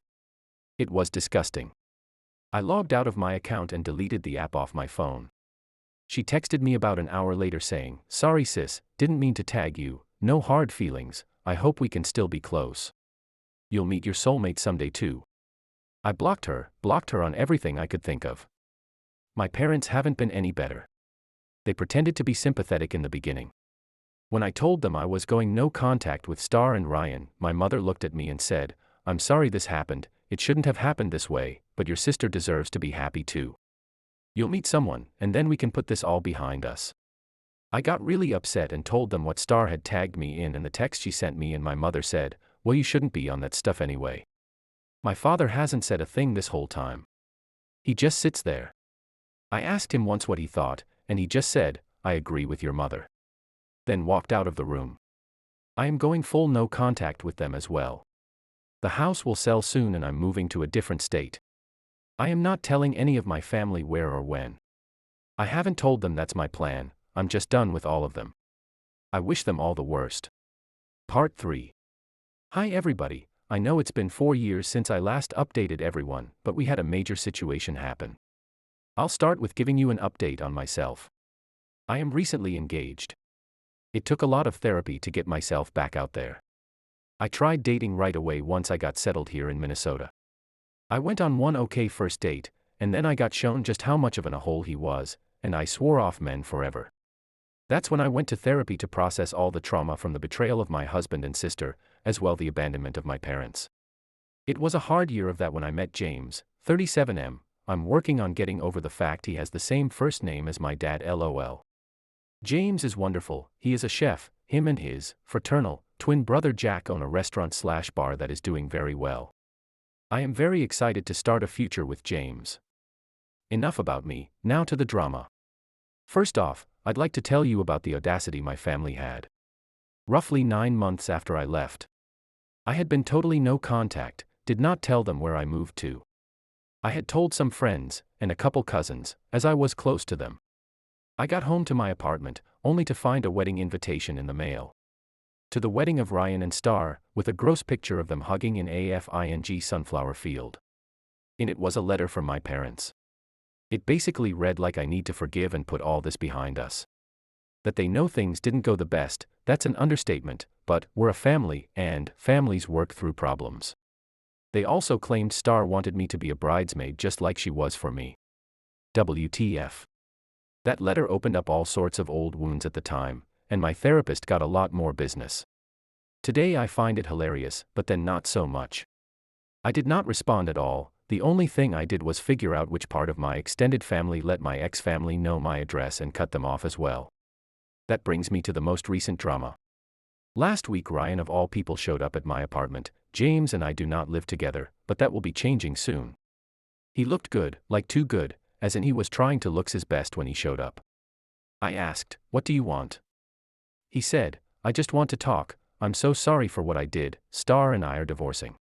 It was disgusting. I logged out of my account and deleted the app off my phone. She texted me about an hour later saying, "Sorry sis, didn't mean to tag you, no hard feelings, I hope we can still be close. You'll meet your soulmate someday too." I blocked her on everything I could think of. My parents haven't been any better. They pretended to be sympathetic in the beginning. When I told them I was going no contact with Star and Ryan, my mother looked at me and said, "I'm sorry this happened, it shouldn't have happened this way, but your sister deserves to be happy too. You'll meet someone, and then we can put this all behind us." I got really upset and told them what Star had tagged me in and the text she sent me, and my mother said, "Well, you shouldn't be on that stuff anyway." My father hasn't said a thing this whole time. He just sits there. I asked him once what he thought, and he just said, "I agree with your mother." Then walked out of the room. I am going full no contact with them as well. The house will sell soon and I'm moving to a different state. I am not telling any of my family where or when. I haven't told them that's my plan, I'm just done with all of them. I wish them all the worst. Part 3. Hi everybody, I know it's been 4 years since I last updated everyone, but we had a major situation happen. I'll start with giving you an update on myself. I am recently engaged. It took a lot of therapy to get myself back out there. I tried dating right away once I got settled here in Minnesota. I went on one okay first date, and then I got shown just how much of an a-hole he was, and I swore off men forever. That's when I went to therapy to process all the trauma from the betrayal of my husband and sister, as well the abandonment of my parents. It was a hard year of that when I met James, 37M. I'm working on getting over the fact he has the same first name as my dad, LOL. James is wonderful. He is a chef. Him and his fraternal twin brother Jack own a restaurant/bar that is doing very well. I am very excited to start a future with James. Enough about me, now to the drama. First off, I'd like to tell you about the audacity my family had. Roughly 9 months after I left, I had been totally no contact, did not tell them where I moved to. I had told some friends, and a couple cousins, as I was close to them. I got home to my apartment, only to find a wedding invitation in the mail. To the wedding of Ryan and Star, with a gross picture of them hugging in a FING sunflower field. In it was a letter from my parents. It basically read like I need to forgive and put all this behind us. That they know things didn't go the best, that's an understatement, but we're a family, and families work through problems. They also claimed Star wanted me to be a bridesmaid just like she was for me. WTF. That letter opened up all sorts of old wounds at the time, and my therapist got a lot more business. Today I find it hilarious, but then not so much. I did not respond at all. The only thing I did was figure out which part of my extended family let my ex-family know my address and cut them off as well. That brings me to the most recent drama. Last week Ryan of all people showed up at my apartment. James and I do not live together, but that will be changing soon. He looked good, like too good, as in he was trying to look his best when he showed up. I asked, "What do you want?" He said, "I just want to talk. I'm so sorry for what I did. Star and I are divorcing."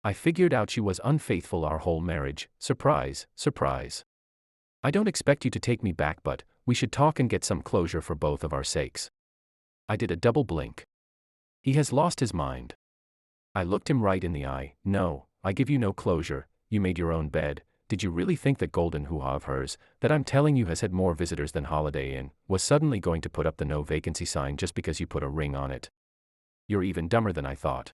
I figured out she was unfaithful our whole marriage. Surprise, surprise. I don't expect you to take me back, but we should talk and get some closure for both of our sakes. I did a double blink. He has lost his mind. I looked him right in the eye. No, I give you no closure. You made your own bed. Did you really think that golden hoo-ha of hers, that I'm telling you has had more visitors than Holiday Inn, was suddenly going to put up the no vacancy sign just because you put a ring on it? You're even dumber than I thought.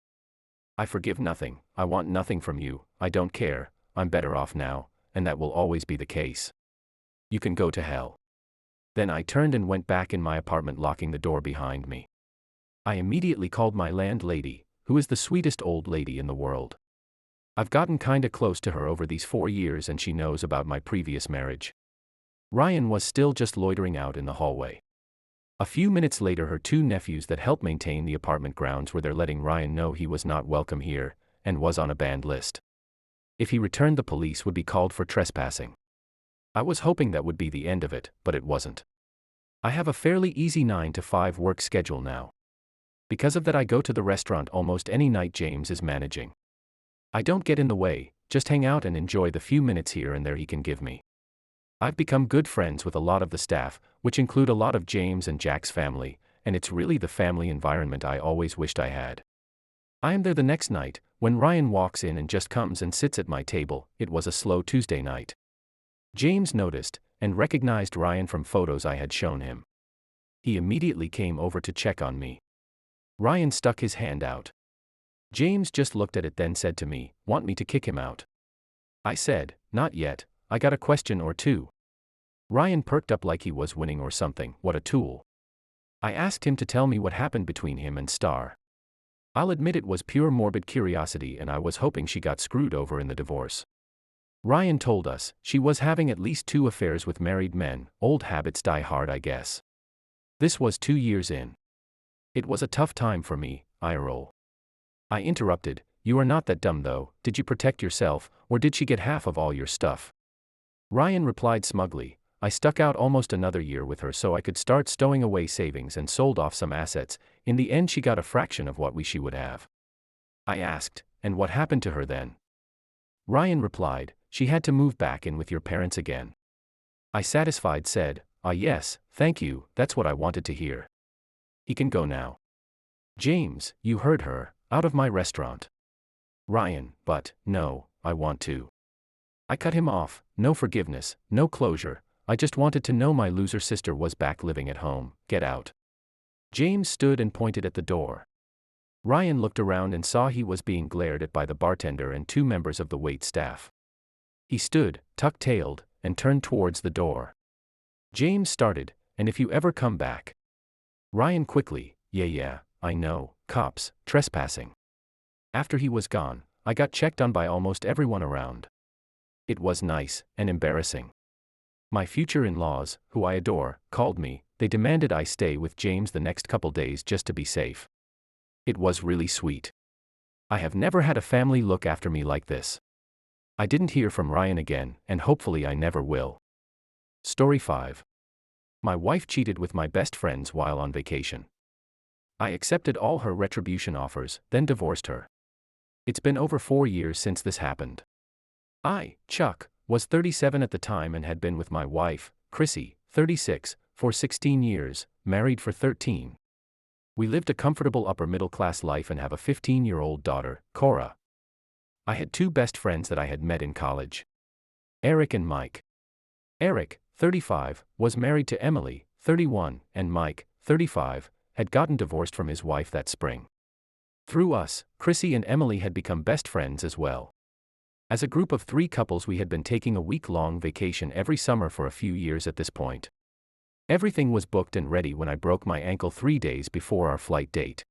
I forgive nothing. I want nothing from you. I don't care. I'm better off now, and that will always be the case. You can go to hell. Then I turned and went back in my apartment, locking the door behind me. I immediately called my landlady, who is the sweetest old lady in the world. I've gotten kinda close to her over these 4 years and she knows about my previous marriage. Ryan was still just loitering out in the hallway. A few minutes later her 2 nephews that help maintain the apartment grounds were there letting Ryan know he was not welcome here, and was on a banned list. If he returned, the police would be called for trespassing. I was hoping that would be the end of it, but it wasn't. I have a fairly easy 9 to 5 work schedule now. Because of that I go to the restaurant almost any night James is managing. I don't get in the way, just hang out and enjoy the few minutes here and there he can give me. I've become good friends with a lot of the staff, which include a lot of James and Jack's family, and it's really the family environment I always wished I had. I am there the next night, when Ryan walks in and just comes and sits at my table. It was a slow Tuesday night. James noticed, and recognized Ryan from photos I had shown him. He immediately came over to check on me. Ryan stuck his hand out. James just looked at it then said to me, "Want me to kick him out?" I said, "Not yet, I got a question or two." Ryan perked up like he was winning or something. What a tool. I asked him to tell me what happened between him and Star. I'll admit it was pure morbid curiosity and I was hoping she got screwed over in the divorce. Ryan told us she was having at least 2 affairs with married men. Old habits die hard, I guess. This was 2 years in. It was a tough time for me. I roll. I interrupted, "You are not that dumb though. Did you protect yourself, or did she get half of all your stuff?" Ryan replied smugly, "I stuck out almost another year with her so I could start stowing away savings and sold off some assets. In the end she got a fraction of what she would have." I asked, "And what happened to her then?" Ryan replied, "She had to move back in with your parents again." I satisfied said, "Ah yes, thank you, that's what I wanted to hear. He can go now." James, "You heard her, out of my restaurant." Ryan, "But, no, I want to." I cut him off. No forgiveness, no closure. I just wanted to know my loser sister was back living at home. Get out. James stood and pointed at the door. Ryan looked around and saw he was being glared at by the bartender and two members of the wait staff. He stood, tuck-tailed, and turned towards the door. James started, "And if you ever come back." Ryan quickly, Yeah, I know, cops, trespassing." After he was gone, I got checked on by almost everyone around. It was nice and embarrassing. My future in-laws, who I adore, called me. They demanded I stay with James the next couple days just to be safe. It was really sweet. I have never had a family look after me like this. I didn't hear from Ryan again, and hopefully I never will. Story 5. My wife cheated with my best friends while on vacation. I accepted all her retribution offers, then divorced her. It's been over 4 years since this happened. I, Chuck, was 37 at the time and had been with my wife, Chrissy, 36, for 16 years, married for 13. We lived a comfortable upper-middle-class life and have a 15-year-old daughter, Cora. I had two best friends that I had met in college, Eric and Mike. Eric, 35, was married to Emily, 31, and Mike, 35, had gotten divorced from his wife that spring. Through us, Chrissy and Emily had become best friends as well. As a group of 3 couples, we had been taking a week-long vacation every summer for a few years at this point. Everything was booked and ready when I broke my ankle 3 days before our flight date.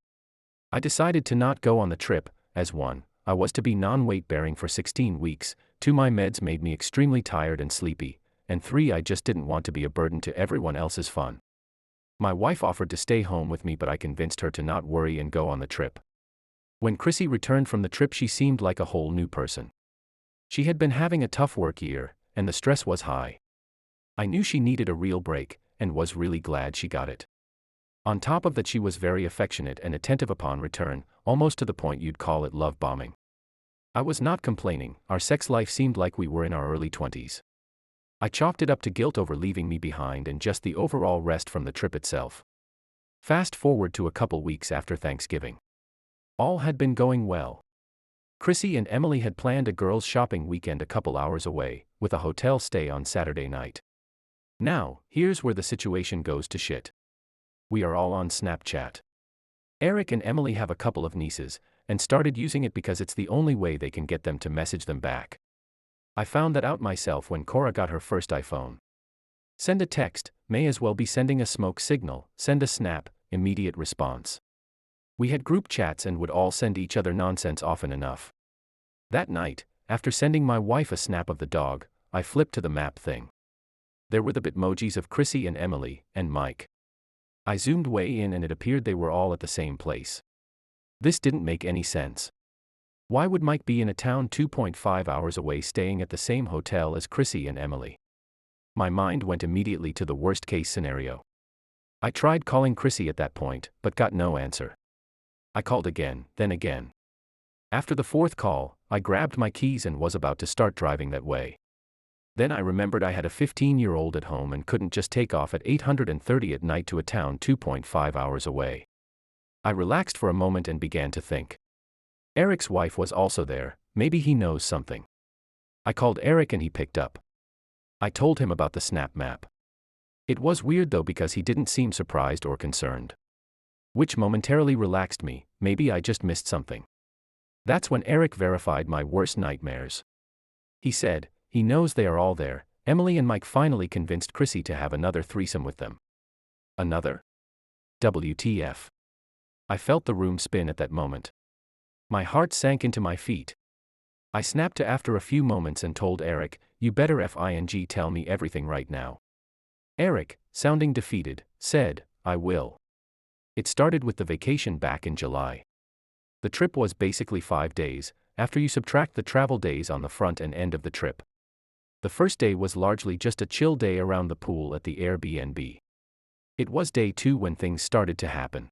I decided to not go on the trip, as 1, I was to be non-weight-bearing for 16 weeks, 2, my meds made me extremely tired and sleepy, and 3, I just didn't want to be a burden to everyone else's fun. My wife offered to stay home with me, but I convinced her to not worry and go on the trip. When Chrissy returned from the trip, she seemed like a whole new person. She had been having a tough work year, and the stress was high. I knew she needed a real break, and was really glad she got it. On top of that, she was very affectionate and attentive upon return, almost to the point you'd call it love bombing. I was not complaining. Our sex life seemed like we were in our early 20s. I chalked it up to guilt over leaving me behind and just the overall rest from the trip itself. Fast forward to a couple weeks after Thanksgiving. All had been going well. Chrissy and Emily had planned a girls' shopping weekend a couple hours away, with a hotel stay on Saturday night. Now, here's where the situation goes to shit. We are all on Snapchat. Eric and Emily have a couple of nieces, and started using it because it's the only way they can get them to message them back. I found that out myself when Cora got her first iPhone. Send a text, may as well be sending a smoke signal. Send a snap, immediate response. We had group chats and would all send each other nonsense often enough. That night, after sending my wife a snap of the dog, I flipped to the map thing. There were the bitmojis of Chrissy and Emily, and Mike. I zoomed way in and it appeared they were all at the same place. This didn't make any sense. Why would Mike be in a town 2.5 hours away staying at the same hotel as Chrissy and Emily? My mind went immediately to the worst-case scenario. I tried calling Chrissy at that point, but got no answer. I called again, then again. After the 4th call, I grabbed my keys and was about to start driving that way. Then I remembered I had a 15-year-old at home and couldn't just take off at 8:30 at night to a town 2.5 hours away. I relaxed for a moment and began to think. Eric's wife was also there, maybe he knows something. I called Eric and he picked up. I told him about the snap map. It was weird though because he didn't seem surprised or concerned. Which momentarily relaxed me, maybe I just missed something. That's when Eric verified my worst nightmares. He said, he knows they are all there. Emily and Mike finally convinced Chrissy to have another threesome with them. Another? WTF. I felt the room spin at that moment. My heart sank into my feet. I snapped to after a few moments and told Eric, you better FING tell me everything right now. Eric, sounding defeated, said, I will. It started with the vacation back in July. The trip was basically 5 days, after you subtract the travel days on the front and end of the trip. The first day was largely just a chill day around the pool at the Airbnb. It was day 2 when things started to happen.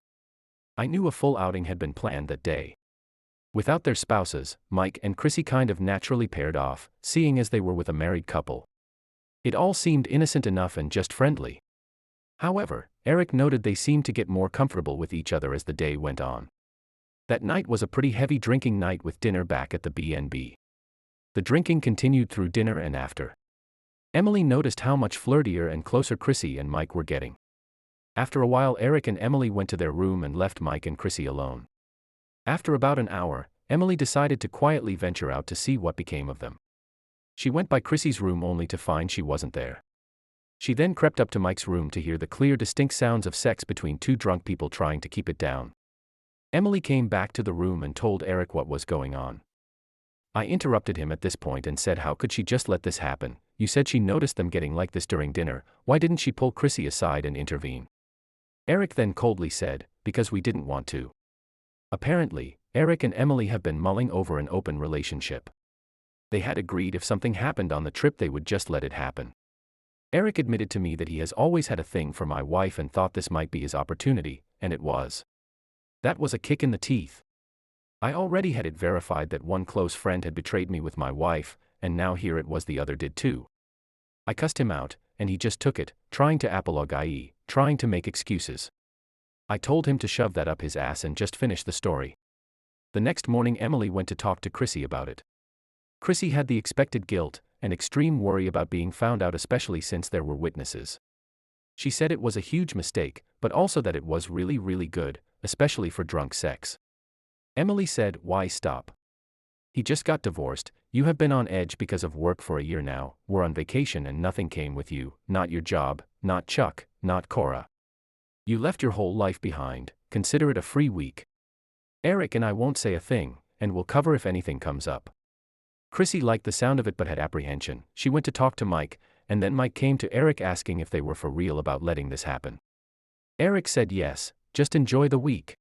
I knew a full outing had been planned that day. Without their spouses, Mike and Chrissy kind of naturally paired off, seeing as they were with a married couple. It all seemed innocent enough and just friendly. However, Eric noted they seemed to get more comfortable with each other as the day went on. That night was a pretty heavy drinking night with dinner back at the B&B. The drinking continued through dinner and after. Emily noticed how much flirtier and closer Chrissy and Mike were getting. After a while, Eric and Emily went to their room and left Mike and Chrissy alone. After about an hour, Emily decided to quietly venture out to see what became of them. She went by Chrissy's room only to find she wasn't there. She then crept up to Mike's room to hear the clear, distinct sounds of sex between two drunk people trying to keep it down. Emily came back to the room and told Eric what was going on. I interrupted him at this point and said, how could she just let this happen? You said she noticed them getting like this during dinner. Why didn't she pull Chrissy aside and intervene? Eric then coldly said, because we didn't want to. Apparently, Eric and Emily have been mulling over an open relationship. They had agreed if something happened on the trip they would just let it happen. Eric admitted to me that he has always had a thing for my wife and thought this might be his opportunity, and it was. That was a kick in the teeth. I already had it verified that one close friend had betrayed me with my wife, and now here it was the other did too. I cussed him out, and he just took it, trying to apologize, i.e., trying to make excuses. I told him to shove that up his ass and just finish the story. The next morning Emily went to talk to Chrissy about it. Chrissy had the expected guilt and extreme worry about being found out, especially since there were witnesses. She said it was a huge mistake, but also that it was really, really good, especially for drunk sex. Emily said, why stop? He just got divorced, you have been on edge because of work for a year now, we're on vacation and nothing came with you, not your job, not Chuck, not Cora. You left your whole life behind, consider it a free week. Eric and I won't say a thing, and we'll cover if anything comes up. Chrissy liked the sound of it but had apprehension. She went to talk to Mike, and then Mike came to Eric asking if they were for real about letting this happen. Eric said yes, just enjoy the week.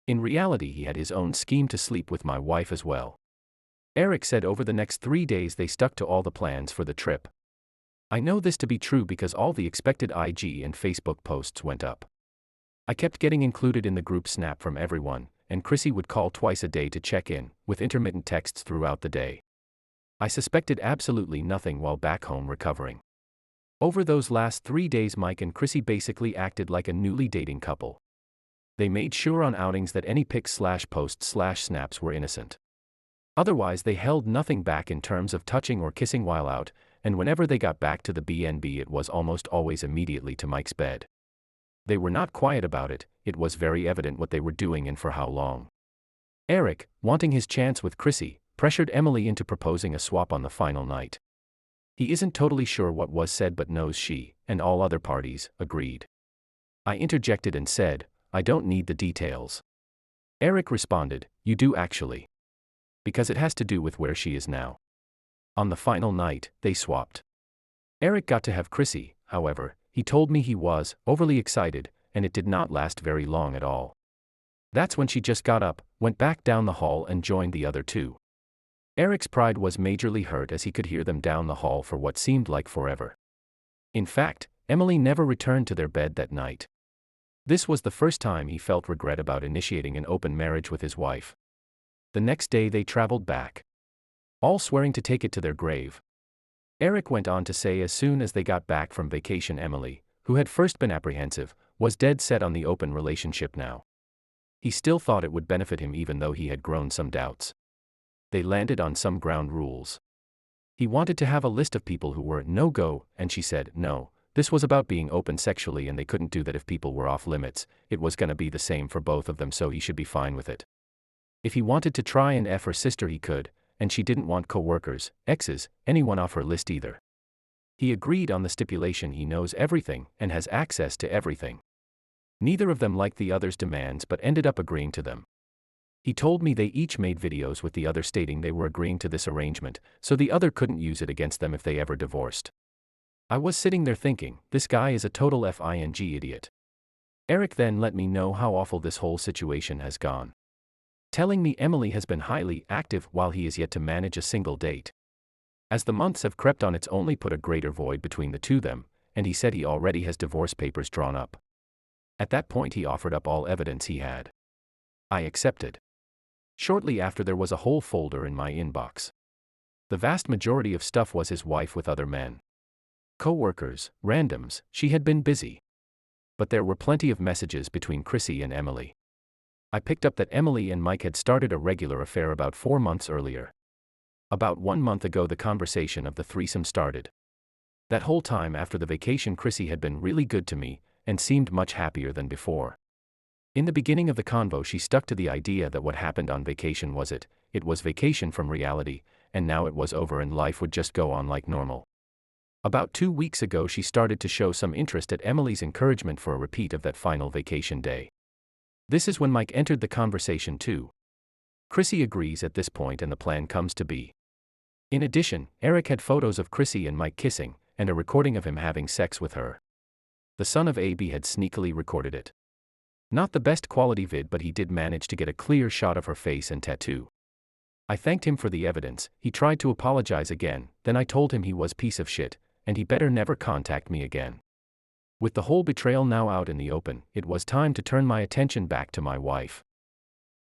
In reality, he had his own scheme to sleep with my wife as well. Eric said over the next 3 days they stuck to all the plans for the trip. I know this to be true because all the expected IG and Facebook posts went up. I kept getting included in the group snap from everyone, and Chrissy would call twice a day to check in, with intermittent texts throughout the day. I suspected absolutely nothing while back home recovering. Over those last 3 days Mike and Chrissy basically acted like a newly dating couple. They made sure on outings that any pics/posts/snaps were innocent. Otherwise they held nothing back in terms of touching or kissing while out, and whenever they got back to the BNB it was almost always immediately to Mike's bed. They were not quiet about it, it was very evident what they were doing and for how long. Eric, wanting his chance with Chrissy, pressured Emily into proposing a swap on the final night. He isn't totally sure what was said but knows she, and all other parties, agreed. I interjected and said, I don't need the details. Eric responded, you do actually. Because it has to do with where she is now. On the final night, they swapped. Eric got to have Chrissy, however, he told me he was overly excited, and it did not last very long at all. That's when she just got up, went back down the hall and joined the other two. Eric's pride was majorly hurt as he could hear them down the hall for what seemed like forever. In fact, Emily never returned to their bed that night. This was the first time he felt regret about initiating an open marriage with his wife. The next day they traveled back, all swearing to take it to their grave. Eric went on to say as soon as they got back from vacation Emily, who had first been apprehensive, was dead set on the open relationship now. He still thought it would benefit him even though he had grown some doubts. They landed on some ground rules. He wanted to have a list of people who were no-go, and she said no, this was about being open sexually and they couldn't do that if people were off limits, it was gonna be the same for both of them so he should be fine with it. If he wanted to try and F her sister he could, and she didn't want co-workers, exes, anyone off her list either. He agreed on the stipulation he knows everything and has access to everything. Neither of them liked the other's demands but ended up agreeing to them. He told me they each made videos with the other stating they were agreeing to this arrangement, so the other couldn't use it against them if they ever divorced. I was sitting there thinking, this guy is a total FING idiot. Eric then let me know how awful this whole situation has gone. Telling me Emily has been highly active while he is yet to manage a single date. As the months have crept on it's only put a greater void between the two of them, and he said he already has divorce papers drawn up. At that point he offered up all evidence he had. I accepted. Shortly after there was a whole folder in my inbox. The vast majority of stuff was his wife with other men. Co-workers, randoms, she had been busy. But there were plenty of messages between Chrissy and Emily. I picked up that Emily and Mike had started a regular affair about 4 months earlier. About 1 month ago the conversation of the threesome started. That whole time after the vacation Chrissy had been really good to me, and seemed much happier than before. In the beginning of the convo, she stuck to the idea that what happened on vacation was it was vacation from reality, and now it was over and life would just go on like normal. About 2 weeks ago, she started to show some interest at Emily's encouragement for a repeat of that final vacation day. This is when Mike entered the conversation too. Chrissy agrees at this point and the plan comes to be. In addition, Eric had photos of Chrissy and Mike kissing, and a recording of him having sex with her. The son of AB had sneakily recorded it. Not the best quality vid, but he did manage to get a clear shot of her face and tattoo. I thanked him for the evidence. He tried to apologize again, then I told him he was piece of shit, and he better never contact me again. With the whole betrayal now out in the open, it was time to turn my attention back to my wife.